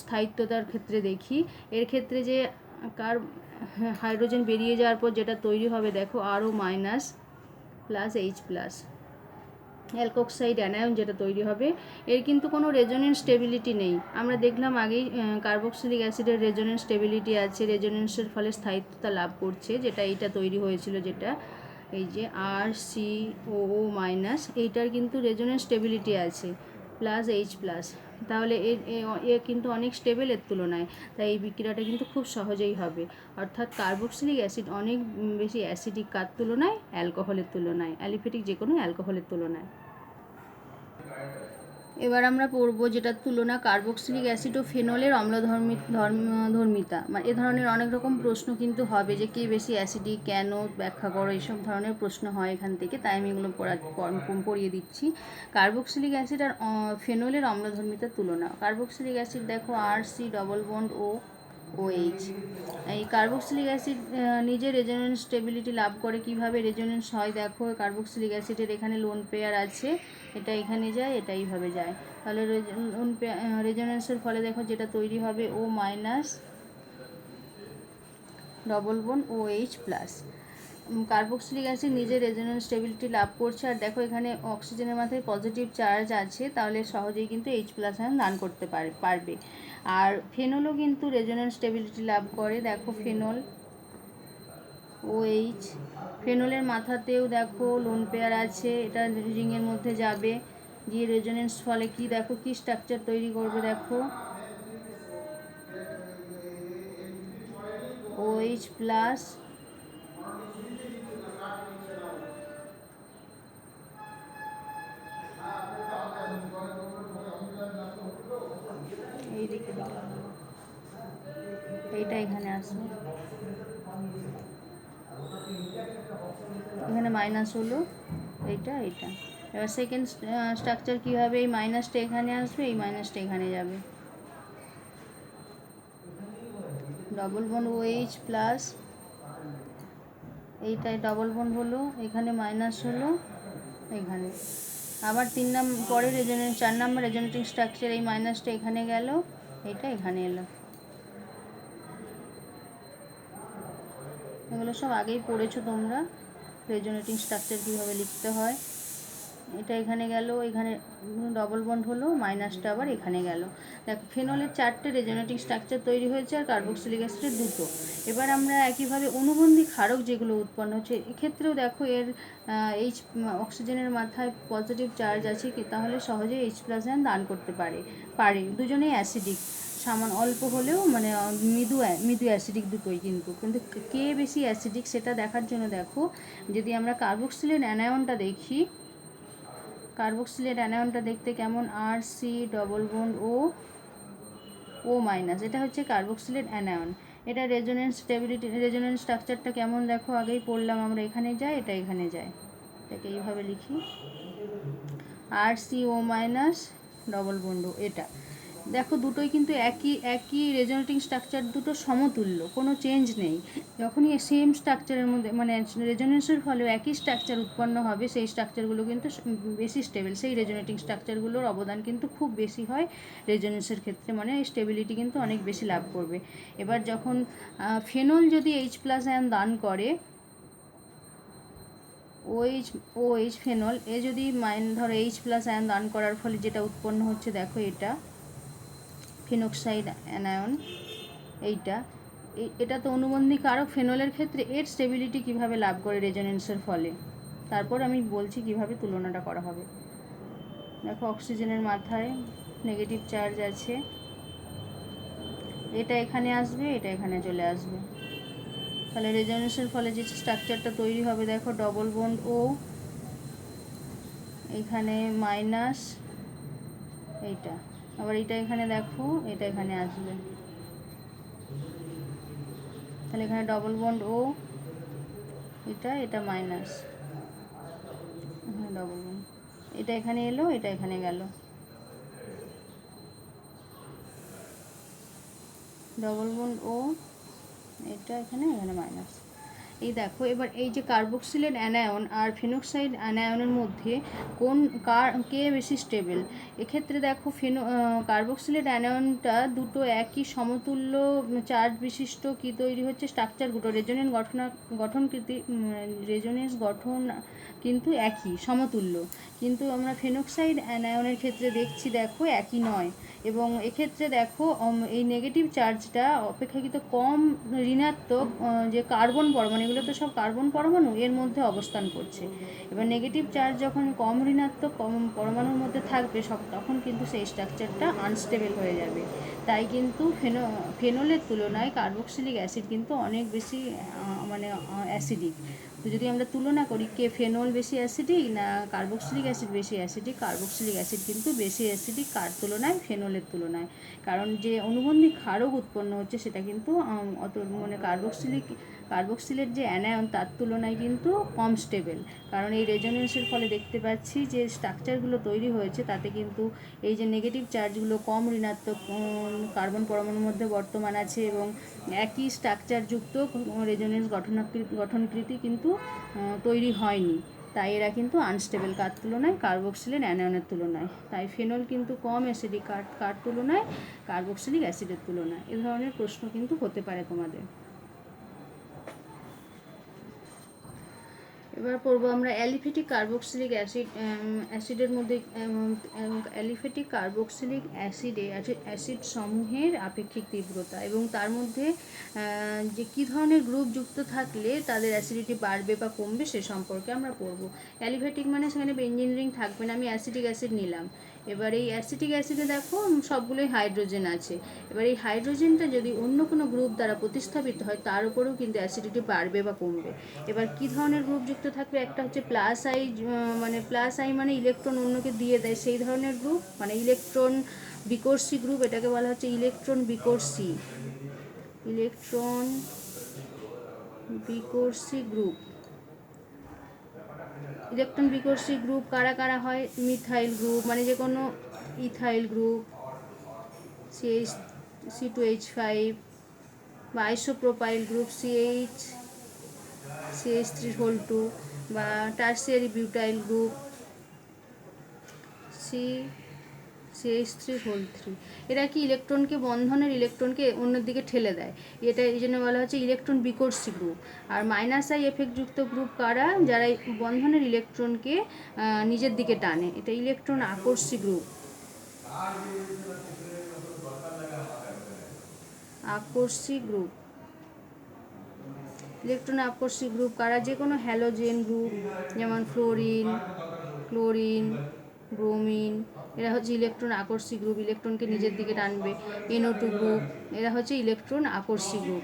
স্থায়িত্বতার ক্ষেত্রে দেখি, এর ক্ষেত্রে যে হাইড্রোজেন বেরিয়ে যাওয়ার পর যেটা তৈরি হবে, দেখো RO- + H+, অ্যালকোক্সাইড অ্যানায়ন যেটা তৈরি হবে, এর কিন্তু কোনো রেজোনেন্স স্টেবিলিটি নেই। আমরা দেখলাম আগেই কার্বক্সিলিক অ্যাসিডের রেজোনেন্স স্টেবিলিটি আছে, রেজোনেন্সের ফলে স্থায়িত্বতা লাভ করছে, যেটা এইটা তৈরি হয়েছিল, যেটা এই যে RCOO-, এইটার কিন্তু রেজোনেন্স স্টেবিলিটি আছে +H+। তাহলে এ কিন্তু অনেক স্টেবল এর তুলনায়, তাই এই বিক্রিয়াটা কিন্তু খুব সহজেই হবে। অর্থাৎ কার্বক্সিলিক অ্যাসিড অনেক বেশি অ্যাসিডিক কার তুলনায়, অ্যালকোহলের তুলনায়, অ্যালিফেটিক যে কোনো অ্যালকোহলের তুলনায়। এবার আমরা পড়ব যেটার তুলনা, কার্বক্সিলিক অ্যাসিড ও ফেনলের অম্লধর্মিতা। মানে এ ধরনের অনেক রকম প্রশ্ন কিন্তু হবে, যে কে বেশি অ্যাসিডিক, কেন ব্যাখ্যা করো, এইসব ধরনের প্রশ্ন হয় এখান থেকে, তাই আমি এগুলো পড়িয়ে দিচ্ছি। কার্বক্সিলিক অ্যাসিড আর ফেনলের অম্লধর্মিতার তুলনা। কার্বক্সিলিক অ্যাসিড দেখো RC+OH। এই কার্বক্সিলিক অ্যাসিড নিজে রেজোনেন্স স্টেবিলিটি লাভ করে। কিভাবে রেজোনেন্স হয় দেখো, কার্বক্সিলিক অ্যাসিডের এখানে লোন পেয়ার আছে, এটা এখানে যায়, এটা এইভাবে যায়। তাহলে রেজোনেন্সের ফলে দেখো যেটা তৈরি হবে O-OH+। কার্বক্সিলিক অ্যাসিড নিজে রেজোনেন্স স্টেবিলিটি লাভ করছে, আর দেখো এখানে অক্সিজেনের মাথায় পজিটিভ চার্জ আছে, তাহলে সহজেই কিন্তু H+ আয়ন দান করতে পারবে। আর ফেনলও কিন্তু রেজোনেন্স স্টেবিলিটি লাভ করে। দেখো ফেনল OH, ফেনলের মাথাতেও দেখো লোন পেয়ার আছে, এটা রিংয়ের মধ্যে যাবে, গিয়ে রেজোনেন্স ফলে কি দেখো কি স্ট্রাকচার তৈরি করবে, দেখো OH+, এইদিকে এইটা এখানে আসবে, এখানে মাইনাস হলো এইটা। এবার সেকেন্ড স্ট্রাকচার কী হবে, এই মাইনাসটা এখানে আসবে, এই মাইনাসটা এখানে যাবে, OH+, এইটাই ডবল বন্ড হলো, এখানে মাইনাস হলো এখানে। আবার 4 নম্বর রেজোনেটিং স্ট্রাকচার, এই মাইনাসটা এখানে গেল, এইটা এখানে এলো। এগুলো সব আগেই পড়েছো তোমরা, রেজোনেটিং স্ট্রাকচার কীভাবে লিখতে হয়। এটা এখানে গেল, এখানে ডবল বন্ড হলো, মাইনাসটা আবার এখানে গেল। দেখো ফেনলের 4টে রেজোনেটিং স্ট্রাকচার তৈরি হয়েছে আর কার্বক্সিলিক অ্যাসিডের 2টো। এবার আমরা একইভাবে অনুবন্ধী ক্ষারক যেগুলো উৎপন্ন হচ্ছে এক্ষেত্রেও দেখো এর এইচ অক্সিজেনের মাথায় পজিটিভ চার্জ আছে কি, তাহলে সহজে H+ আয়ন দান করতে পারে দুজনেই অ্যাসিডিক, সামান্য অল্প হলেও মানে মৃদু অ্যাসিডিক দুটোই, কিন্তু কে বেশি অ্যাসিডিক সেটা দেখার জন্য দেখো যদি আমরা কার্বক্সিলেট অ্যানায়নটা দেখি, কার্বক্সিলেট অ্যানায়নটা দেখতে কেমন, RC+O, এটা হচ্ছে কার্বক্সিলেট অ্যানায়ন। এটা রেজোনেন্স স্ট্রাকচারটা কেমন দেখো, আগেই পড়লাম আমরা, এখানে যায় এটা এখানে যায়, এটাকে এইভাবে লিখি RCO- এটা দেখো দুটোই কিন্তু একই রেজোনেটিং স্ট্রাকচার, দুটো সমতুল্য, কোনো চেঞ্জ নেই। যখনই সেম স্ট্রাকচারের মধ্যে মানে রেজোনেন্সের ফলেও একই স্ট্রাকচার উৎপন্ন হবে, সেই স্ট্রাকচারগুলো কিন্তু বেশি স্টেবল, সেই রেজোনেটিং স্ট্রাকচারগুলোর অবদান কিন্তু খুব বেশি হয় রেজোনেন্সের ক্ষেত্রে, মানে স্টেবিলিটি কিন্তু অনেক বেশি লাভ করবে। এবার যখন ফেনল যদি H+ আয়ন দান করে, OH ফেনল এ যদি ধরো H+ আয়ন দান করার ফলে যেটা উৎপন্ন হচ্ছে দেখো, এটা ফিনক্সাইড অ্যানায়ন, এটা তো অনুবন্ধী কারক ফেনলের ক্ষেত্রে, এর স্টেবিলিটি কিভাবে লাভ করে রেজোনেন্সের ফলে, তারপর আমি বলছি কিভাবে তুলনাটা করা হবে। দেখো অক্সিজেনের মাথায় নেগেটিভ চার্জ আছে, এটা এখানে আসবে, এটা এখানে চলে আসবে, তাহলে রেজোনেন্সের ফলে যে স্ট্রাকচারটা তৈরি হবে দেখো ডবল বন্ড ও, এখানে মাইনাস এইটা, আবার এটা এখানে দেখো, এটা এখানে আসবে, তাহলে এখানে ডবল বন্ড ও, এটা মাইনাস, এখানে ডবল বন্ড, এটা এখানে এলো, এটা এখানে গেল, ডবল বন্ড ও, এটা এখানে মাইনাস। এই দেখো এবার এই যে কার্বক্সিলেট অ্যানায়ন আর ফিনক্সাইড অ্যানায়নের মধ্যে কে বেশি স্টেবল, এক্ষেত্রে দেখো কার্বক্সিলেট অ্যানায়নটা দুটো একই সমতুল্য চার্জ বিশিষ্ট কি তৈরি হচ্ছে স্ট্রাকচারগুলো, রেজোনেন্স গঠন কিন্তু একই সমতুল্য, কিন্তু আমরা ফেনক্সাইড অ্যানায়নের ক্ষেত্রে দেখছি দেখো একই নয়, এবং এক্ষেত্রে দেখো এই নেগেটিভ চার্জটা অপেক্ষাকৃত কম ঋণাত্মক যে কার্বন পরমাণু, এগুলো তো সব কার্বন পরমাণু, এর মধ্যে অবস্থান করছে। এবার নেগেটিভ চার্জ যখন কম ঋণাত্মক পরমাণুর মধ্যে থাকবে তখন কিন্তু সেই স্ট্রাকচারটা আনস্টেবল হয়ে যাবে। তাই কিন্তু ফেনলের তুলনায় কার্বক্সিলিক অ্যাসিড কিন্তু অনেক বেশি মানে অ্যাসিডিক। তো যদি আমরা তুলনা করি কে ফেনল বেশি অ্যাসিডিক না কার্বক্সিলিক অ্যাসিড বেশি অ্যাসিডিক, কার্বক্সিলিক অ্যাসিড কিন্তু বেশি অ্যাসিডিক কার তুলনায়, ফেনলের তুলনায়, কারণ যে অনুবন্ধী ক্ষারক উৎপন্ন হচ্ছে সেটা কিন্তু অত মানে কার্বক্সিলেট যে অ্যানায়ন তার তুলনায় কিন্তু কম স্টেবল, কারণ এই রেজোনেন্সের ফলে দেখতে পাচ্ছি যে স্ট্রাকচারগুলো তৈরি হয়েছে তাতে কিন্তু এই যে নেগেটিভ চার্জগুলো কম ঋণাত্মক কার্বন পরমাণুর মধ্যে বর্তমান আছে, এবং একই স্ট্রাকচারযুক্ত রেজোনেন্স গঠনকৃতি কিন্তু তৈরি হয়নি, তাই এরা কিন্তু আনস্টেবল কার তুলনায়, কার্বক্সিলেট অ্যানায়নের তুলনায়। তাই ফেনল কিন্তু কম অ্যাসিডিক কার তুলনায়, কার্বক্সিলিক অ্যাসিডের তুলনায়। এ ধরনের প্রশ্ন কিন্তু হতে পারে তোমাদের। এবার পড়বো আমরা অ্যালিফেটিক কার্বক্সিলিক অ্যাসিডের মধ্যে অ্যালিফেটিক কার্বক্সিলিক অ্যাসিড সমূহের আপেক্ষিক তীব্রতা, এবং তার মধ্যে যে কী ধরনের গ্রুপ যুক্ত থাকলে তাদের অ্যাসিডিটি বাড়বে বা কমবে সে সম্পর্কে আমরা পড়বো। অ্যালিফেটিক মানে সেখানে বেঞ্জিন রিং থাকবে না, আমি অ্যাসিটিক অ্যাসিড নিলাম। এবার এই অ্যাসিটিক অ্যাসিডে দেখো সবগুলোই হাইড্রোজেন আছে, এবার এই হাইড্রোজেনটা যদি অন্য কোনো গ্রুপ দ্বারা প্রতিস্থাপিত হয় তার উপরেও কিন্তু অ্যাসিডিটি বাড়বে বা কমবে। এবার কী ধরনের গ্রুপ যুক্ত থাকবে, একটা হচ্ছে প্লাস আই মানে ইলেকট্রন অন্যকে দিয়ে দেয় সেই ধরনের গ্রুপ, মানে ইলেকট্রন বিকর্ষী গ্রুপ, এটাকে বলা হচ্ছে ইলেকট্রন বিকর্ষী গ্রুপ। ইলেকট্রন বিকর্ষী গ্রুপ কারা কারা হয়, মিথাইল গ্রুপ মানে যে কোনো ইথাইল গ্রুপ, C2H5, বা আইসোপ্রোপাইল গ্রুপ CH3 বা টার্সিয়ারি বিউটাইল গ্রুপ CH3 এরা কি ইলেকট্রনকে বন্ধনের ইলেকট্রনকে অন্যের দিকে ঠেলে দেয়, এটা এই জন্য বলা হচ্ছে ইলেকট্রন বিকর্ষী গ্রুপ। আর -I এফেক্টযুক্ত গ্রুপ কারা, যারা বন্ধনের ইলেকট্রনকে নিজের দিকে টানে, এটা ইলেকট্রন আকর্ষী গ্রুপ। আকর্ষী গ্রুপ, ইলেকট্রন আকর্ষী গ্রুপ কারা, যে কোনো হ্যালোজেন গ্রুপ যেমন ফ্লোরিন, ক্লোরিন, ব্রোমিন, এরা হচ্ছে ইলেকট্রন আকর্ষী গ্রুপ, ইলেকট্রনকে নিজের দিকে টানবে। NO2 গ্রুপ, এরা হচ্ছে ইলেকট্রন আকর্ষী গ্রুপ,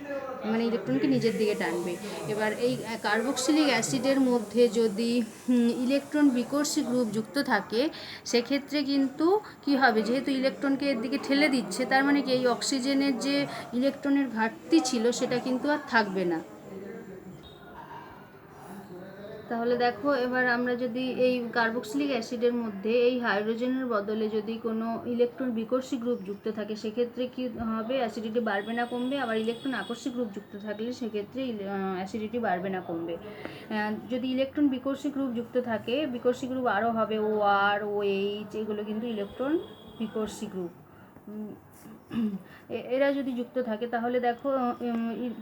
মানে ইলেকট্রনকে নিজের দিকে টানবে। এবার এই কার্বক্সিলিক অ্যাসিডের মধ্যে যদি ইলেকট্রন বিকর্ষী গ্রুপ যুক্ত থাকে, সেক্ষেত্রে কিন্তু কি হবে, যেহেতু ইলেকট্রনকে এর দিকে ঠেলে দিচ্ছে, তার মানে কি এই অক্সিজেনের যে ইলেকট্রনের ঘাটতি ছিল সেটা কিন্তু আর থাকবে না। তাহলে দেখো, এবার আমরা যদি এই কার্বক্সিলিক অ্যাসিডের মধ্যে এই হাইড্রোজেনের বদলে যদি কোনো ইলেকট্রন বিকর্ষী গ্রুপ যুক্ত থাকে, সেক্ষেত্রে কি হবে, অ্যাসিডিটি বাড়বে না কমবে। আবার ইলেকট্রন আকর্ষী গ্রুপ যুক্ত থাকলে সেক্ষেত্রে অ্যাসিডিটি বাড়বে না কমবে। যদি ইলেকট্রন বিকর্ষী গ্রুপ যুক্ত থাকে, বিকর্ষী গ্রুপ আরও হবে, OR, OH, এগুলো কিন্তু ইলেকট্রন বিকর্ষী গ্রুপ। এরা যদি যুক্ত থাকে তাহলে দেখো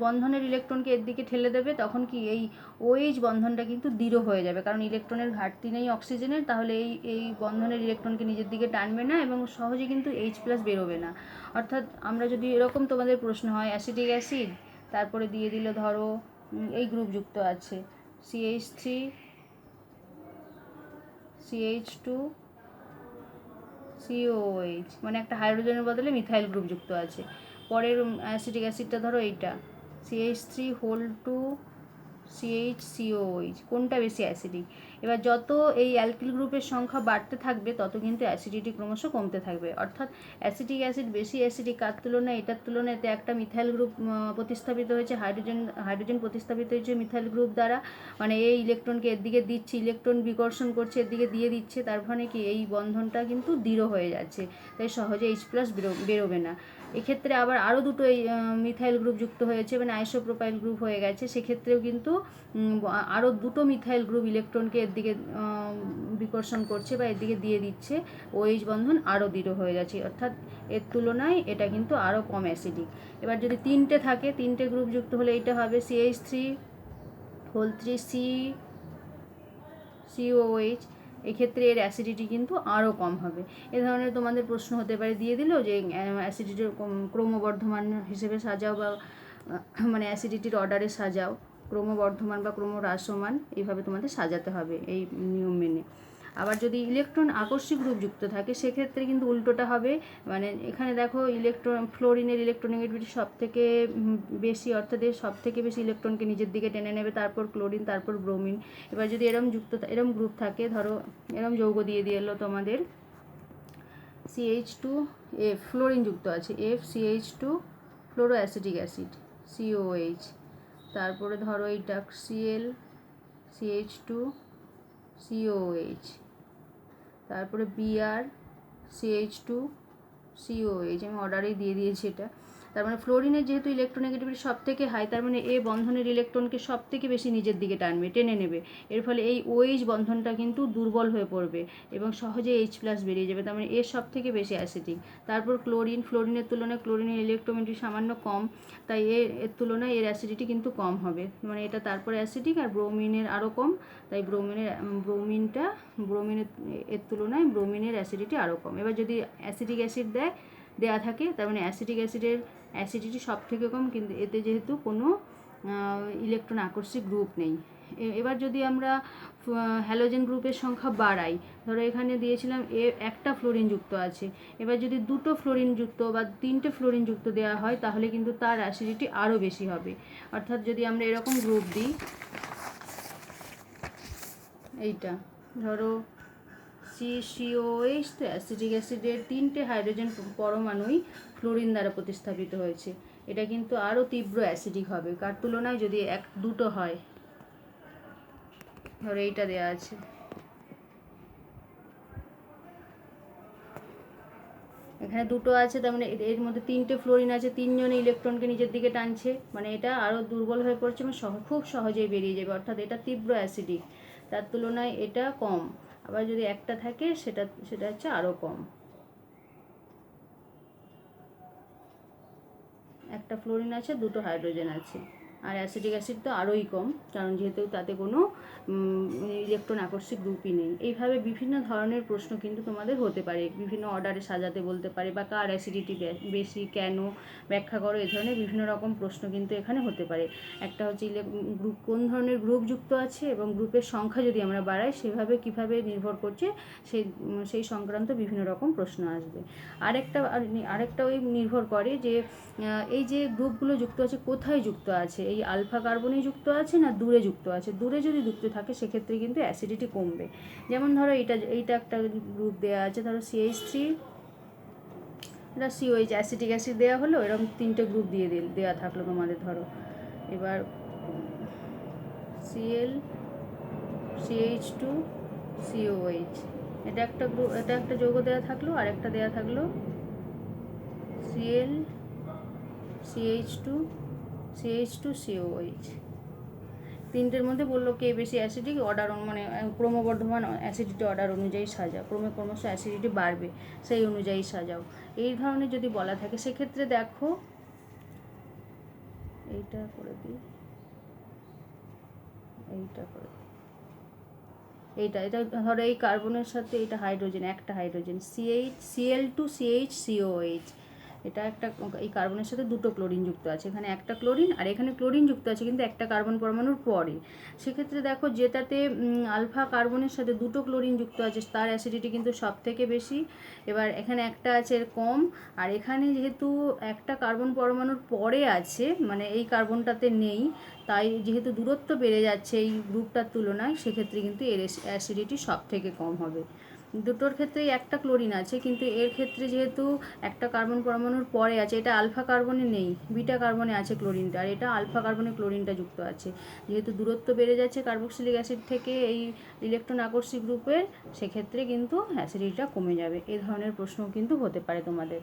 বন্ধনের ইলেকট্রনকে এর দিকে ঠেলে দেবে, তখন কি এই OH বন্ধনটা কিন্তু দৃঢ় হয়ে যাবে, কারণ ইলেকট্রনের ঘাটতি নেই অক্সিজেনের, তাহলে এই বন্ধনের ইলেকট্রনকে নিজের দিকে টানবে না এবং সহজে কিন্তু H+ বেরোবে না। অর্থাৎ আমরা যদি এরকম তোমাদের প্রশ্ন হয়, অ্যাসিটিক অ্যাসিড, তারপরে দিয়ে দিল ধরো এই গ্রুপ যুক্ত আছে CH3, CH2, COOH, মানে একটা হাইড্রোজেনের বদলে মিথাইল গ্রুপ যুক্ত আছে। পরের অ্যাসিটিক অ্যাসিডটা ধরো এইটা CH3 CHCOOH, কোনটা বেশি অ্যাসিডিক? এবার যত এই অ্যালকিল গ্রুপের সংখ্যা বাড়তে থাকবে, তত কিন্তু অ্যাসিডিটি ক্রমশ কমতে থাকবে। অর্থাৎ অ্যাসিটিক অ্যাসিড বেশি অ্যাসিডিক কার তুলনায়, এটার তুলনায় এতে একটা মিথাইল গ্রুপ প্রতিস্থাপিত হয়েছে, হাইড্রোজেন প্রতিস্থাপিত হয়েছে মিথাইল গ্রুপ দ্বারা, মানে এই ইলেকট্রনকে এর দিকে দিচ্ছে, ইলেকট্রন বিকর্ষণ করছে, এর দিকে দিয়ে দিচ্ছে, তার ফলে কি এই বন্ধনটা কিন্তু দৃঢ় হয়ে যাচ্ছে, তাই সহজে H+ বেরোবে না। এক্ষেত্রে আবার আরও দুটো এই মিথাইল গ্রুপ যুক্ত হয়েছে, মানে আইসোপ্রোপাইল গ্রুপ হয়ে গেছে, সেক্ষেত্রেও কিন্তু আরও দুটো মিথাইল গ্রুপ ইলেকট্রনকে এর দিকে বিকর্ষণ করছে বা এর দিকে দিয়ে দিচ্ছে, OH বন্ধন আরও দৃঢ় হয়ে যাচ্ছে, অর্থাৎ এর তুলনায় এটা কিন্তু আরও কম অ্যাসিডিক। এবার যদি তিনটে থাকে, তিনটে গ্রুপ যুক্ত হলে এটা হবে CH3 COOH, এক্ষেত্রে এর অ্যাসিডিটি কিন্তু আরও কম হবে। এ ধরনের তোমাদের প্রশ্ন হতে পারে, দিয়ে দিল যে অ্যাসিডিটির ক্রমবর্ধমান হিসেবে সাজাও, বা মানে অ্যাসিডিটির অর্ডারে সাজাও, ক্রমবর্ধমান বা ক্রমহ্রাসমান, এইভাবে তোমাদের সাজাতে হবে এই নিয়ম মেনে। আবার যদি ইলেকট্রন আকর্ষী গ্রুপ যুক্ত থাকে, সেক্ষেত্রে কিন্তু উল্টোটা হবে, মানে এখানে দেখো ফ্লোরিনের ইলেকট্রোনেগেটিভিটি সব থেকে বেশি, অর্থাৎ সব থেকে বেশি ইলেকট্রনকে নিজের দিকে টেনে নেবে, তারপর ক্লোরিন, তারপর ব্রোমিন। এবার যদি এরম গ্রুপ থাকে, ধরো এরম যৌগ দিয়ে এলো তোমাদের CH2F, ফ্লোরিন যুক্ত আছে, FCH2 fluoro acetic acid, COH, তারপরে ধরো এইটা CH2 COH, তারপরে BrCH2 COH, আমি অর্ডারেই দিয়ে দিয়েছি এটা। তার মানে ফ্লোরিনের যেহেতু ইলেকট্রোনেগেটিভিটি সব থেকে হাই, তার মানে এ বন্ধনের ইলেকট্রনকে সব থেকে বেশি নিজের দিকে টেনে নেবে, এর ফলে এই OH বন্ধনটা কিন্তু দুর্বল হয়ে পড়বে এবং সহজে H+ বেরিয়ে যাবে, তার মানে এর সব থেকে বেশি অ্যাসিডিক। তারপর ফ্লোরিনের তুলনায় ক্লোরিনের ইলেকট্রোনেগেটিভিটি সামান্য কম, তাই এর তুলনায় এর অ্যাসিডিটি কিন্তু কম হবে, মানে এটা তারপরে অ্যাসিডিক। আর ব্রোমিনের আরও কম, তাই ব্রোমিনের এর তুলনায় ব্রোমিনের অ্যাসিডিটি আরও কম। এবার যদি অ্যাসিটিক অ্যাসিড দেয়া থাকে, তার মানে অ্যাসিটিক অ্যাসিডের অ্যাসিডিটি সব থেকে কম, কিন্তু এতে যেহেতু কোনো ইলেকট্রন আকর্ষী গ্রুপ নেই। এবার যদি আমরা হ্যালোজেন গ্রুপের সংখ্যা বাড়াই, ধরো এখানে দিয়েছিলাম একটা ফ্লোরিন যুক্ত আছে, এবার যদি দুটো ফ্লোরিন যুক্ত বা তিনটে ফ্লোরিন যুক্ত দেওয়া হয়, তাহলে কিন্তু তার অ্যাসিডিটি আরও বেশি হবে। অর্থাৎ যদি আমরা এরকম গ্রুপ দিই, এইটা ধরো CCOH, তো অ্যাসিটিক অ্যাসিডের তিনটে হাইড্রোজেন পরমাণুই ফ্লোরিন দ্বারা প্রতিস্থাপিত হয়েছে, এটা কিন্তু আরও তীব্র অ্যাসিডিক হবে কার তুলনায়, যদি দুটো হয়। ধরো এইটা দেওয়া আছে, এখানে দুটো আছে, তার মানে এর মধ্যে তিনটে ফ্লোরিন আছে, তিনজনে ইলেকট্রনকে নিজের দিকে টানছে, মানে এটা আরও দুর্বল হয়ে পড়ছে এবং খুব সহজেই বেরিয়ে যাবে, অর্থাৎ এটা তীব্র অ্যাসিডিক, তার তুলনায় এটা কম। আবার যদি একটা থাকে, সেটা হচ্ছে আরও কম। একটা ফ্লোরিন আছে, দুটো হাইড্রোজেন আছে। আর অ্যাসিটিক অ্যাসিড তো আরোই কম, কারণ যেহেতু তাতে কোনো ইলেকট্রন আকর্ষক গ্রুপই নেই। এইভাবে বিভিন্ন ধরনের প্রশ্ন কিন্তু তোমাদের হতে পারে, বিভিন্ন অর্ডারে সাজাতে বলতে পারে, বা কার অ্যাসিডিটি বেশি, কেন, ব্যাখ্যা করো, এই ধরনের বিভিন্ন রকম প্রশ্ন কিন্তু এখানে হতে পারে। একটা হচ্ছে গ্রুপ, কোন ধরনের গ্রুপ যুক্ত আছে এবং গ্রুপের সংখ্যা যদি আমরা বাড়াই সেভাবে কিভাবে নির্ভর করছে সেই সংক্রান্ত বিভিন্ন রকম প্রশ্ন আসবে। আরেকটা ওই নির্ভর করে যে এই যে গ্রুপগুলো যুক্ত আছে কোথায় যুক্ত আছে, এই আলফা কার্বনে যুক্ত আছে না দূরে যুক্ত আছে। দূরে যদি যুক্ত থাকে সেক্ষেত্রে কিন্তু অ্যাসিডিটি কমবে। যেমন ধরো এইটা একটা গ্রুপ দেওয়া আছে, ধরো CH3, এটা COH, অ্যাসিটিক অ্যাসিড দেওয়া হলো, এরকম 3টে গ্রুপ দেওয়া থাকলো তোমাদের। ধরো এবার Cl, CH2, COH, এটা একটা গ্রুপ, এটা একটা যৌগ দেওয়া থাকলো, আর একটা দেওয়া থাকলো Cl, CH2, COH। 3টের মধ্যে বললো কে বেশি অ্যাসিডিক, অর্ডার মানে ক্রমবর্ধমান অ্যাসিডিটি অর্ডার অনুযায়ী সাজাও, ক্রমশ অ্যাসিডিটি বাড়বে সেই অনুযায়ী সাজাও। এই ধরনের যদি বলা থাকে সেক্ষেত্রে দেখো, এইটা করে দিই, এইটা করে দিই, এটা ধরো এই কার্বনের সাথে এটা হাইড্রোজেন, একটা হাইড্রোজেন Cl2CH COH, এটা একটা, এই কার্বনের সাথে দুটো ক্লোরিন যুক্ত আছে, এখানে একটা ক্লোরিন আর এখানে ক্লোরিন যুক্ত আছে কিন্তু একটা কার্বন পরমাণুর পরে। সেক্ষেত্রে দেখো যেটাতে আলফা কার্বনের সাথে দুটো ক্লোরিন যুক্ত আছে তার অ্যাসিডিটি কিন্তু সব থেকে বেশি। এবার এখানে একটা আছে এর কম, আর এখানে যেহেতু একটা কার্বন পরমাণুর পরে আছে, মানে এই কার্বনটাতে নেই, তাই যেহেতু দূরত্ব বেড়ে যাচ্ছে এই গ্রুপটার তুলনায়, সেক্ষেত্রে কিন্তু এর অ্যাসিডিটি সব থেকে কম হবে। দুটোর ক্ষেত্রেই একটা ক্লোরিন আছে, কিন্তু এর ক্ষেত্রে যেহেতু একটা কার্বন পরমাণুর পরে আছে, এটা আলফা কার্বনে নেই, বিটা কার্বনে আছে ক্লোরিনটা, আর এটা আলফা কার্বনে ক্লোরিনটা যুক্ত আছে। যেহেতু দূরত্ব বেড়ে যাচ্ছে কার্বক্সিলিক অ্যাসিড থেকে এই ইলেকট্রন আকর্ষী গ্রুপের, সেক্ষেত্রে কিন্তু অ্যাসিডিটিটা কমে যাবে। এই ধরনের প্রশ্ন কিন্তু হতে পারে তোমাদের।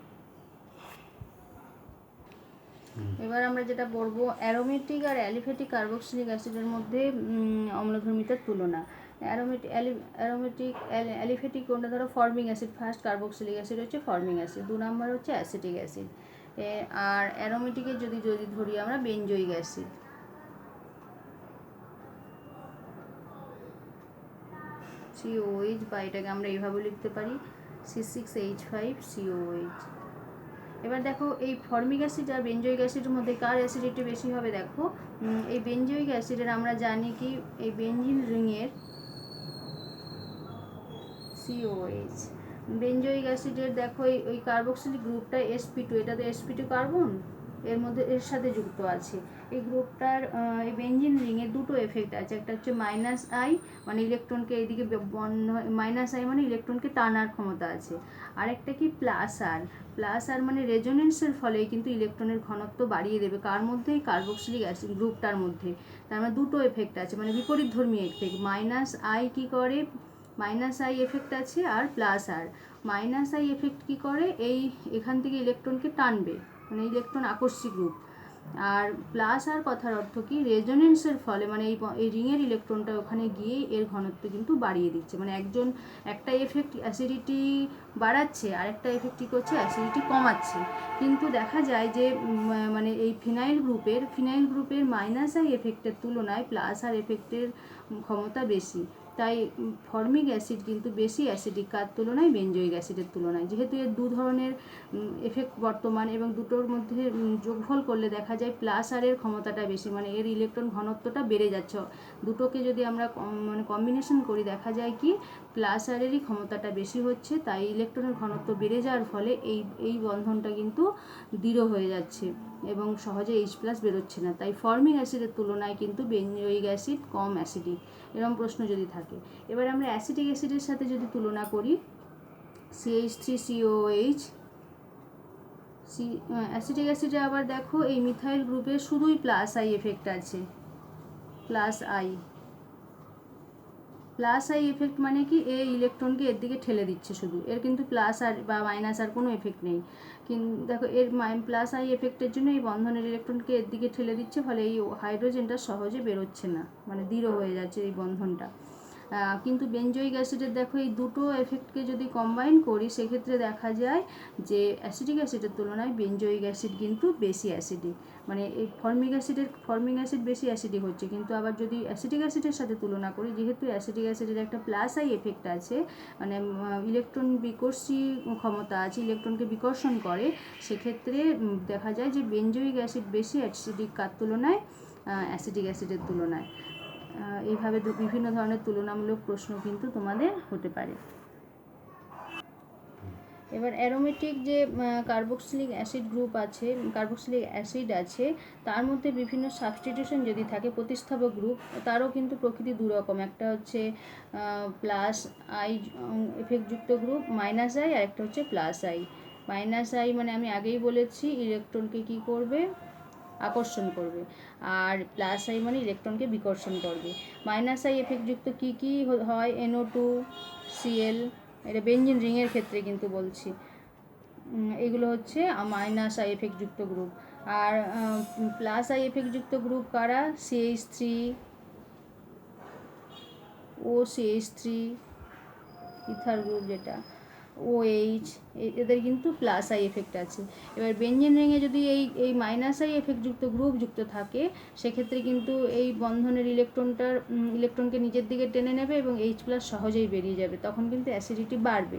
এবার আমরা যেটা পড়বো, অ্যারোমেটিক আর অ্যালিফ্যাটিক কার্বক্সিলিক অ্যাসিডের মধ্যে অম্লধর্মিতার তুলনা। অ্যালিফ্যাটিক কোনটা, ধরো forming acid, first carboxylic acid হচ্ছে ফর্মিং অ্যাসিড, 2 নম্বর হচ্ছে অ্যাসিটিক অ্যাসিড। আর অ্যারোমেটিকের যদি ধরি আমরা বেনজোইক অ্যাসিড, COH, বা এটাকে আমরা এইভাবে লিখতে পারি C6H5COH। এবার দেখো এই ফর্মিক অ্যাসিড আর বেনজোইক অ্যাসিডের মধ্যে কার অ্যাসিডিটি বেশি হবে। দেখো এই বেনজোইক অ্যাসিডের আমরা জানি কি, এই বেনজিন রিংয়ের COH, বেনজোইক অ্যাসিডের দেখো ওই কার্বক্সিলিক গ্রুপটা sp2, এটা তো sp2 কার্বন, এর সাথে যুক্ত আছে। এই গ্রুপটার এই বেনজিন রিংয়ে দুটো এফেক্ট আছে, একটা হচ্ছে -I, মানে ইলেকট্রনকে এইদিকে -I মানে ইলেকট্রনকে টানার ক্ষমতা আছে, আর একটা কি +R মানে রেজোনেন্সের ফলে কিন্তু ইলেকট্রনের ঘনত্ব বাড়িয়ে দেবে, কার মধ্যে, এই কার্বক্সিলিক অ্যাসিড গ্রুপটার মধ্যে। তার মানে দুটো এফেক্ট আছে, মানে বিপরীতধর্মী এফেক্ট। -I কি করে, -I এফেক্ট আছে, আর +R। -I এফেক্ট কি করে, এখান থেকে ইলেকট্রনকে টানবে, মানে ইলেকট্রন আকর্ষী গ্রুপ। আর +R কথার অর্থ কি, রেজোনেন্সের ফলে, মানে এই রিংয়ের ইলেকট্রনটা ওখানে গিয়ে এর ঘনত্ব কিন্তু বাড়িয়ে দিচ্ছে। মানে একটা এফেক্ট অ্যাসিডিটি বাড়াচ্ছে, আর একটা এফেক্ট কী করছে, অ্যাসিডিটি কমাচ্ছে। কিন্তু দেখা যায় যে মানে এই ফিনাইল গ্রুপের -I এফেক্টের তুলনায় +R এফেক্টের ক্ষমতা বেশি। তাই ফর্মিক অ্যাসিড কিন্তু বেশি অ্যাসিডিক কার তুলনায়, বেনজোইক অ্যাসিডের তুলনায়। যেহেতু এর দু ধরনের এফেক্ট বর্তমান এবং দুটোর মধ্যে যোগফল করলে দেখা যায় +R এর ক্ষমতাটা বেশি, মানে এর ইলেকট্রন ঘনত্বটা বেড়ে যাচ্ছে। দুটোকে যদি আমরা মানে কম্বিনেশন করি, দেখা যায় কি +R এরই ক্ষমতাটা বেশি হচ্ছে, তাই ইলেকট্রনের ঘনত্ব বেড়ে যাওয়ার ফলে এই বন্ধনটা কিন্তু দৃঢ় হয়ে যাচ্ছে এবং সহজে H+ বেরোচ্ছে না। তাই ফর্মিক অ্যাসিডের তুলনায় কিন্তু বেনজোইক অ্যাসিড কম অ্যাসিডিক, এরকম প্রশ্ন যদি থাকে। এবার আমরা অ্যাসিটিক অ্যাসিডের সাথে যদি তুলনা করি, CH3COH, অ্যাসিটিক অ্যাসিডে আবার দেখো এই মিথাইল গ্রুপে শুধুই +I এফেক্ট আছে, +I এফেক্ট মানে কি, এই ইলেকট্রনকে এর দিকে ঠেলে দিচ্ছে শুধু, এর কিন্তু +R বা -R কোনো এফেক্ট নেই। কিন্তু দেখো এর +I এফেক্টের জন্য এই বন্ধনের ইলেকট্রনকে এর দিকে ঠেলে দিচ্ছে, ফলে এই হাইড্রোজেনটা সহজে বেরোচ্ছে না, মানে দৃঢ় হয়ে যাচ্ছে এই বন্ধনটা। কিন্তু বেঞ্জয়িক অ্যাসিডের দেখো এই দুটো এফেক্টকে যদি কম্বাইন করি সেক্ষেত্রে দেখা যায় যে অ্যাসিটিক অ্যাসিডের তুলনায় বেঞ্জয়িক অ্যাসিড কিন্তু বেশি অ্যাসিডিক, মানে এই ফর্মিক অ্যাসিড বেশি অ্যাসিডিক হচ্ছে, কিন্তু আবার যদি অ্যাসিটিক অ্যাসিডের সাথে তুলনা করি, যেহেতু অ্যাসিটিক অ্যাসিডের একটা প্লাস আই এফেক্ট আছে, মানে ইলেকট্রন বিকর্ষী ক্ষমতা আছে, ইলেকট্রনকে বিকর্ষণ করে, সেক্ষেত্রে দেখা যায় যে বেঞ্জয়িক অ্যাসিড বেশি অ্যাসিডিক কার তুলনায়, অ্যাসিটিক অ্যাসিডের তুলনায়। এইভাবে বিভিন্ন ধরনের তুলনামূলক প্রশ্ন কিন্তু তোমাদের হতে পারে। এবার অ্যারোমেটিক যে কার্বক্সিলিক অ্যাসিড গ্রুপ আছে, কার্বক্সিলিক অ্যাসিড আছে, তার মধ্যে বিভিন্ন সাবস্টিটিউশন যদি থাকে, প্রতিস্থাপক গ্রুপ, তারও কিন্তু প্রকৃতি দুরকম। একটা হচ্ছে প্লাস আই এফেক্টযুক্ত গ্রুপ, মাইনাস আই, আর একটা হচ্ছে প্লাস আই। মাইনাস আই মানে আমি আগেই বলেছি ইলেকট্রনকে কি করবে, আকর্ষণ করবে, আর প্লাস আই মানে ইলেকট্রনকে বিকর্ষণ করবে। মাইনাস আই এফেক্টযুক্ত কী কী হয়, NO2Cl, এটা বেঞ্জিন রিংয়ের ক্ষেত্রে কিন্তু বলছি, এগুলো হচ্ছে মাইনাস আই এফেক্টযুক্ত গ্রুপ। আর প্লাস আই এফেক্টযুক্ত গ্রুপ কারা, CH3, OCH3, ইথার গ্রুপ যেটা, OH, এদের কিন্তু প্লাস আই এফেক্ট আছে। এবার বেঞ্জিন রিংয়ে যদি এই মাইনাস আই এফেক্টযুক্ত গ্রুপ যুক্ত থাকে, সেক্ষেত্রে কিন্তু এই বন্ধনের ইলেকট্রনকে নিজের দিকে টেনে নেবে এবং H+ সহজেই বেরিয়ে যাবে, তখন কিন্তু অ্যাসিডিটি বাড়বে।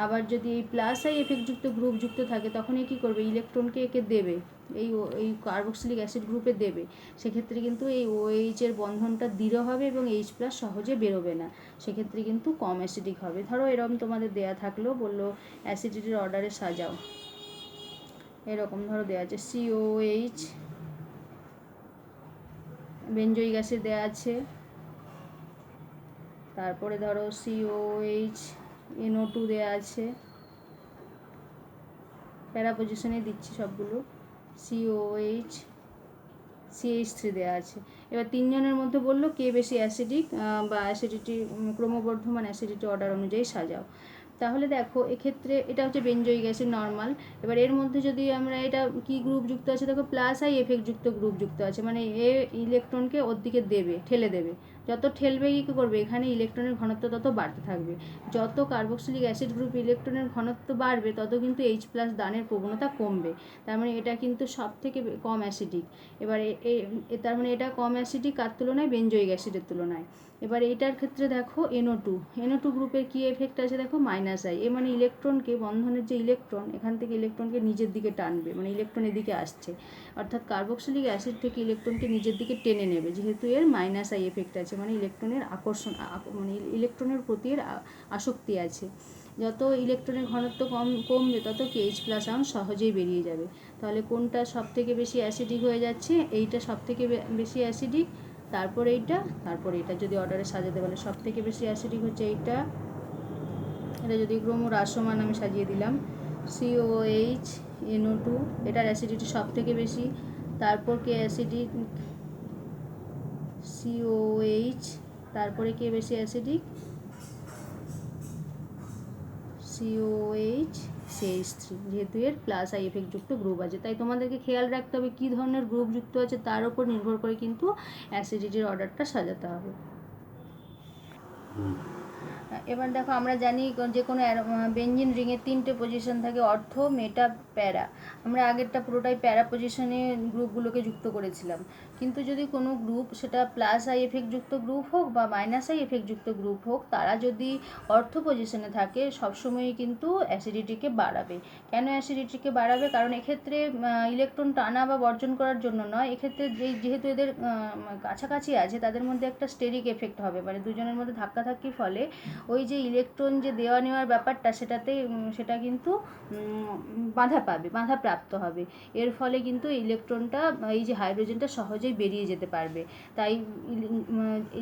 আবার যদি এই প্লাস আই এফেক্টযুক্ত গ্রুপ যুক্ত থাকে, তখন কী করবে, ইলেকট্রনকে একে দেবে, এই কার্বক্সিলিক অ্যাসিড গ্রুপে দেবে, সেক্ষেত্রে কিন্তু এই OH এর বন্ধনটা দৃঢ় হবে এবং H+ সহজে বেরোবে না, সেক্ষেত্রে কিন্তু কম অ্যাসিডিক হবে। ধরো এরকম তোমাদের দেয়া থাকলো, বললো অ্যাসিডিটির অর্ডারে সাজাও, এরকম ধরো দেওয়া আছে COH, বেঞ্জয়িক অ্যাসিড দেওয়া আছে, তারপরে ধরো COH, NO2 দেওয়া আছে, প্যারা পজিশনে দিচ্ছি সবগুলো, COH, CH3 দেওয়া আছে। এবার তিনজনের মধ্যে বললো কে বেশি অ্যাসিডিক বা অ্যাসিডিটি ক্রমবর্ধমান অ্যাসিডিটি অর্ডার অনুযায়ী সাজাও। তাহলে দেখো এক্ষেত্রে এটা হচ্ছে বেঞ্জয়িক অ্যাসিড নর্মাল। এবার এর মধ্যে যদি আমরা এটা কি গ্রুপ যুক্ত আছে, দেখো প্লাস আই এফেক্টযুক্ত গ্রুপ যুক্ত আছে, মানে এ ইলেকট্রনকে ওর দিকে দেবে, ঠেলে দেবে, যত ঠেলবে কী করবে, এখানে ইলেকট্রনের ঘনত্ব তত বাড়তে থাকবে। যত কার্বক্সিলিক অ্যাসিড গ্রুপ ইলেকট্রনের ঘনত্ব বাড়বে, তত কিন্তু H+ দানের প্রবণতা কমবে, তার মানে এটা কিন্তু সব থেকে কম অ্যাসিডিক। এবার তার মানে এটা কম অ্যাসিডিক কার তুলনায়, বেঞ্জয়িক অ্যাসিডের তুলনায়। এবার এইটার ক্ষেত্রে দেখো NO2 গ্রুপের কী এফেক্ট আছে, দেখো মাইনাস আই, এ মানে ইলেকট্রনকে, বন্ধনের যে ইলেকট্রন, এখান থেকে ইলেকট্রনকে নিজের দিকে টানবে, মানে ইলেকট্রন এদিকে আসছে, অর্থাৎ কার্বক্সিলিক অ্যাসিড থেকে ইলেকট্রনকে নিজের দিকে টেনে নেবে, যেহেতু এর মাইনাস আই এফেক্ট আছে, মানে ইলেকট্রনের আকর্ষণ, মানে ইলেকট্রনের প্রতি এর আসক্তি আছে। যত ইলেকট্রনের ঘনত্ব কমবে, তত H+ আয়ন সহজেই বেরিয়ে যাবে। তাহলে কোনটা সব থেকে বেশি অ্যাসিডিক হয়ে যাচ্ছে, এইটা সব থেকে বেশি অ্যাসিডিক, তারপর এইটা, তারপর এটা যদি অর্ডারে সাজাতে বলে, সব থেকে বেশি অ্যাসিডিক হচ্ছে এইটা, এটা যদি ক্রমহ্রাসমান আমি সাজিয়ে দিলাম, COH, NO2, এটার অ্যাসিডিটি সব থেকে বেশি, তারপর কে অ্যাসিডিক, COH, তারপরে কে বেশি অ্যাসিডিক, COH, CH3, যেহেতু এর প্লাস আই এফেক্টযুক্ত গ্রুপ আছে, তাই তোমাদেরকে খেয়াল রাখতে হবে কী ধরনের গ্রুপ যুক্ত আছে, তার উপর নির্ভর করে কিন্তু অ্যাসিডিটির অর্ডারটা সাজাতে হবে। এবার দেখো আমরা জানি যে কোনো বেঞ্জিন রিংয়ের 3টে পজিশন থাকে, অর্থ, মেটা, প্যারা। আমরা আগেরটা পুরোটাই প্যারা পজিশনে গ্রুপগুলোকে যুক্ত করেছিলাম, কিন্তু যদি কোনো গ্রুপ, সেটা প্লাস আই এফেক্টযুক্ত গ্রুপ হোক বা মাইনাস আই এফেক্টযুক্ত গ্রুপ হোক, তারা যদি অর্থ পজিশনে থাকে, সবসময়ই কিন্তু অ্যাসিডিটিকে বাড়াবে। কেন অ্যাসিডিটিকে বাড়াবে, কারণ এক্ষেত্রে ইলেকট্রন টানা বা বর্জন করার জন্য নয়, এক্ষেত্রে যেহেতু এদের কাছাকাছি আছে, তাদের মধ্যে একটা স্টেরিক এফেক্ট হবে, মানে দুজনের মধ্যে ধাক্কাধাক্কির ফলে ওই যে ইলেকট্রন যে দেওয়া নেওয়ার ব্যাপারটা, সেটা কিন্তু বাধাপ্রাপ্ত হবে। এর ফলে কিন্তু ইলেকট্রনটা, এই যে হাইড্রোজেনটা সহজেই বেরিয়ে যেতে পারবে। তাই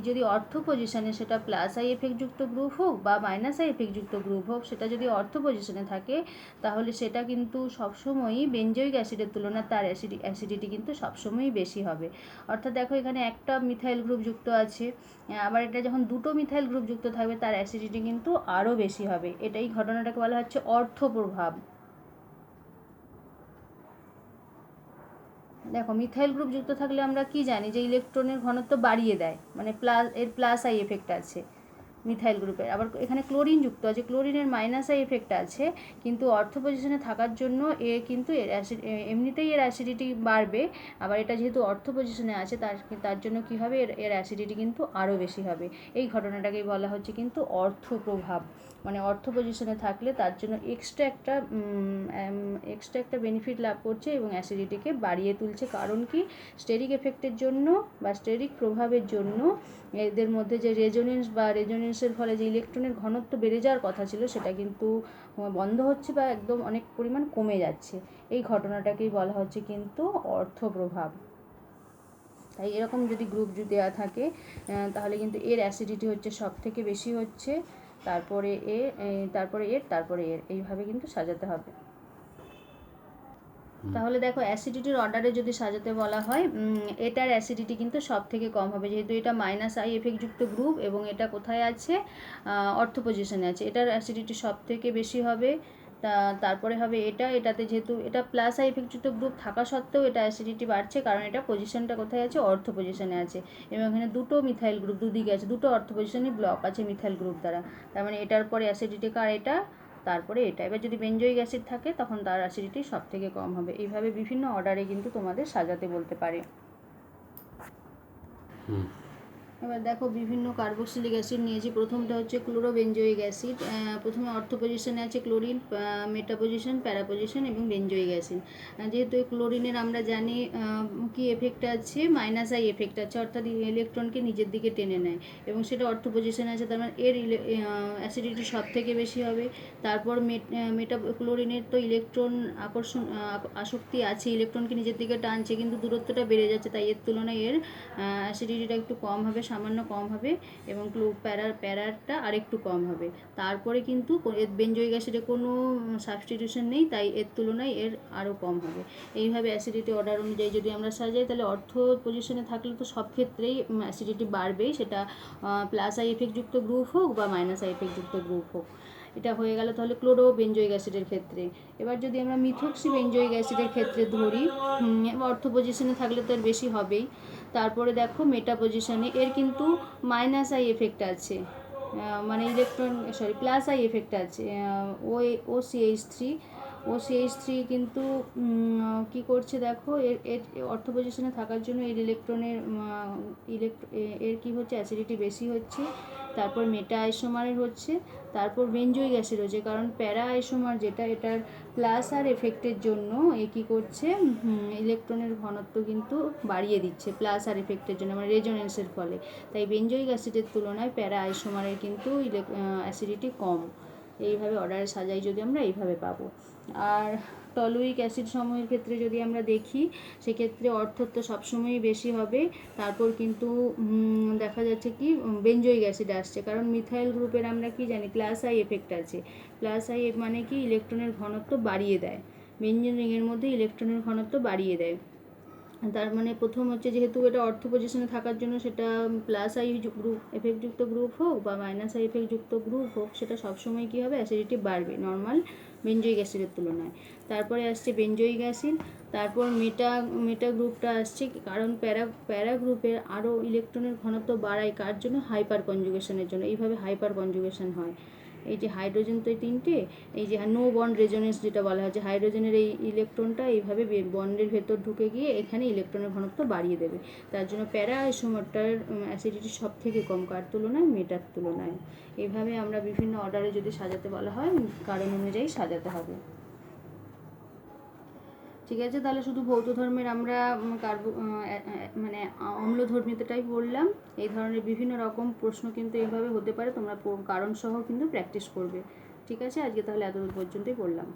যদি অর্থ পজিশনে, সেটা প্লাস আই এফেক্টযুক্ত গ্রুপ হোক বা মাইনাস আই এফেক্টযুক্ত গ্রুপ হোক, সেটা যদি অর্থ পজিশনে থাকে, তাহলে সেটা কিন্তু সবসময়ই বেঞ্জয়িক অ্যাসিডের তুলনায় তার অ্যাসিডিটি কিন্তু সবসময়ই বেশি হবে। অর্থাৎ দেখো এখানে একটা মিথাইল গ্রুপ যুক্ত আছে, আবার এটা যখন দুটো মিথাইল গ্রুপ যুক্ত থাকবে, তার অ্যাসিডিটি কিন্তু আরও বেশি হবে। এটাই ঘটনাটাকে বলা হচ্ছে অর্থ প্রভাব। দেখো মিথাইল গ্রুপ যুক্ত থাকলে আমরা কি জানি, যে ইলেকট্রনের ঘনত্ব বাড়িয়ে দেয়, মানে এর প্লাস আই এফেক্ট আছে, মিথাইল গ্রুপের। আবার এখানে ক্লোরিন যুক্ত আছে, ক্লোরিনের মাইনাস আই এফেক্ট আছে, কিন্তু অর্থ পজিশনে থাকার জন্য কিন্তু এর এমনিতেই এর অ্যাসিডিটি বাড়বে, আবার এটা যেহেতু অর্থ পজিশনে আছে তার জন্য কী হবে, এর অ্যাসিডিটি কিন্তু আরও বেশি হবে। এই ঘটনাটাকেই বলা হচ্ছে কিন্তু অর্থ প্রভাব। মানে অর্থ পজিশনে থাকলে তার জন্য এক্সট্রা একটা বেনিফিট লাভ করছে এবং অ্যাসিডিটিকে বাড়িয়ে তুলছে। কারণ কি, স্টেরিক এফেক্টের জন্য বা স্টেরিক প্রভাবের জন্য এদের মধ্যে যে রেজোনেন্সের ফলে যে ইলেকট্রনের ঘনত্ব বেড়ে যাওয়ার কথা ছিল সেটা কিন্তু বন্ধ হচ্ছে বা একদম অনেক পরিমাণ কমে যাচ্ছে। এই ঘটনাটাকেই বলা হচ্ছে কিন্তু অর্থ প্রভাব। তাই এরকম যদি গ্রুপ যদি দেওয়া থাকে তাহলে কিন্তু এর অ্যাসিডিটি হচ্ছে সব থেকে বেশি হচ্ছে, তারপরে এর এইভাবে কিন্তু সাজাতে হবে। তাহলে দেখো অ্যাসিডিটির অর্ডারে যদি সাজাতে বলা হয়, এটার অ্যাসিডিটি কিন্তু সব থেকে কম হবে, যেহেতু এটা মাইনাস আই এফেক্টযুক্ত গ্রুপ এবং এটা কোথায় আছে, অর্থ পজিশনে আছে। এটার অ্যাসিডিটি সব থেকে বেশি হবে। তারপরে হবে এটাতে যেহেতু এটা প্লাস আই এফেক্টযুক্ত গ্রুপ থাকা সত্ত্বেও এটা অ্যাসিডিটি বাড়ছে, কারণ এটা পজিশনটা কোথায় আছে, অর্থ পজিশনে আছে, এবং এখানে দুটো মিথাইল গ্রুপ দুদিকে আছে, দুটো অর্থ পজিশনই ব্লক আছে মিথাইল গ্রুপ দ্বারা। তার মানে এটার পরে অ্যাসিডিটি কার, এটা, তারপরে এটা। এবার যদি বেঞ্জয়িক অ্যাসিড থাকে তখন তার অ্যাসিডিটি সব থেকে কম হবে। এইভাবে বিভিন্ন অর্ডারে কিন্তু তোমাদের সাজাতে বলতে পারে। এবার দেখো বিভিন্ন কার্বক্সিলিক অ্যাসিড নিয়েছি। প্রথমটা হচ্ছে ক্লোরোবেঞ্জয়িক অ্যাসিড। প্রথমে অর্থ পজিশনে আছে ক্লোরিন, মেটা পজিশন, প্যারা পজিশন এবং বেঞ্জয়িক অ্যাসিড। যেহেতু এই ক্লোরিনের আমরা জানি কি এফেক্ট আছে, মাইনাস আই এফেক্ট আছে, অর্থাৎ ইলেকট্রনকে নিজের দিকে টেনে নেয় এবং সেটা অর্থ পজিশনে আছে, তার মানে এর অ্যাসিডিটি সব থেকে বেশি হবে। তারপর ক্লোরিনের তো ইলেকট্রন আসক্তি আছে, ইলেকট্রনকে নিজের দিকে টানছে, কিন্তু দূরত্বটা বেড়ে যাচ্ছে, তাই এর তুলনায় এর অ্যাসিডিটিটা একটু কম হবে, সামান্য কম হবে, এবং প্যারাটা আরেকটু কম হবে। তারপরে কিন্তু বেঞ্জয়িক অ্যাসিডে কোনো সাবস্টিটিউশন নেই, তাই এর তুলনায় এর আরও কম হবে। এইভাবে অ্যাসিডিটি অর্ডার অনুযায়ী যদি আমরা সাজাই, তাহলে অর্থ পজিশনে থাকলে তো সব ক্ষেত্রেই অ্যাসিডিটি বাড়বেই, সেটা প্লাস আই এফেক্টযুক্ত গ্রুপ হোক বা মাইনাস আই এফেক্টযুক্ত গ্রুপ হোক। এটা হয়ে গেল তাহলে ক্লোরোবেঞ্জয়িক অ্যাসিডের ক্ষেত্রে। এবার যদি আমরা মিথক্সি বেঞ্জয়িক অ্যাসিডের ক্ষেত্রে ধরি, অর্থ পজিশনে থাকলে তো এর বেশি হবেই। তারপরে দেখো মেটা পজিশনে এর কিন্তু মাইনাস আই এফেক্ট আছে, মানে প্লাস আই এফেক্ট আছে, OCH3 কিন্তু কি করছে দেখো, এর অর্থ পজিশনে থাকার জন্য এর এর কি হচ্ছে, অ্যাসিডিটি বেশি হচ্ছে। তারপর মেটা আইসোমারের হচ্ছে, তারপর বেঞ্জয়িক অ্যাসিড হচ্ছে, কারণ প্যারা আইসোমার যেটা, এটার প্লাস আর এফেক্টের জন্য এ কী করছে, ইলেকট্রনের ঘনত্ব কিন্তু বাড়িয়ে দিচ্ছে প্লাস আর এফেক্টের জন্য, মানে রেজোনেন্সের ফলে। তাই বেঞ্জয়িক অ্যাসিডের তুলনায় প্যারা আইসোমারের কিন্তু অ্যাসিডিটি কম। এইভাবে অর্ডারে সাজাই যদি আমরা, এইভাবে পাবো। আর টলুইক অ্যাসিড সমূহের ক্ষেত্রে যদি আমরা দেখি, সেক্ষেত্রে অর্থত্ব সবসময়ই বেশি হবে। তারপর কিন্তু দেখা যাচ্ছে কি বেঞ্জয়িক অ্যাসিড আসছে, কারণ মিথাইল গ্রুপের আমরা কি জানি, প্লাস আই এফেক্ট আছে। প্লাস আই মানে কি, ইলেকট্রনের ঘনত্ব বাড়িয়ে দেয়, বেঞ্জিন রিংয়ের মধ্যে ইলেকট্রনের ঘনত্ব বাড়িয়ে দেয়। তার মানে প্রথম হচ্ছে, যেহেতু এটা অর্থ পজিশনে থাকার জন্য সেটা প্লাস আই গ্রুপ এফেক্টযুক্ত গ্রুপ হোক বা মাইনাস আই এফেক্টযুক্ত গ্রুপ হোক, সেটা সবসময় কী হবে, অ্যাসিডিটি বাড়বে নর্মাল বেঞ্জয়িক অ্যাসিডের তুলনায়। তারপরে আসছে বেঞ্জয়িক অ্যাসিড, তারপর মেটা গ্রুপটা আসছে, কারণ প্যারা গ্রুপের আরও ইলেকট্রনের ঘনত্ব বাড়ায়, কার জন্য, হাইপার কনজুগেশনের জন্য। এইভাবে হাইপার কনজুগেশন হয়। এই যে হাইড্রোজেন তো এই তিনটে, এই যে নো বন্ড রেজোনেন্স যেটা বলা হয়, যে হাইড্রোজেনের এই ইলেকট্রনটা এইভাবে বন্ডের ভেতর ঢুকে গিয়ে এখানে ইলেকট্রনের ঘনত্ব বাড়িয়ে দেবে। তার জন্য প্যারা আইসোমারটার অ্যাসিডিটি সব থেকে কম, কার তুলনায়, মেটার তুলনায়। এইভাবে আমরা বিভিন্ন অর্ডারে যদি সাজাতে বলা হয়, কারণ অনুযায়ী সাজাতে হবে। ঠিক আছে, তাহলে শুধু ভৌত ধর্মের আমরা মানে অম্লধর্মিতাটাই বললাম। এই ধরনের বিভিন্ন রকম প্রশ্ন কিন্তু এইভাবে হতে পারে, তোমরা কারণ সহ কিন্তু প্র্যাকটিস করবে। ঠিক আছে, আজকে তাহলে এতদূর পর্যন্তই বললাম।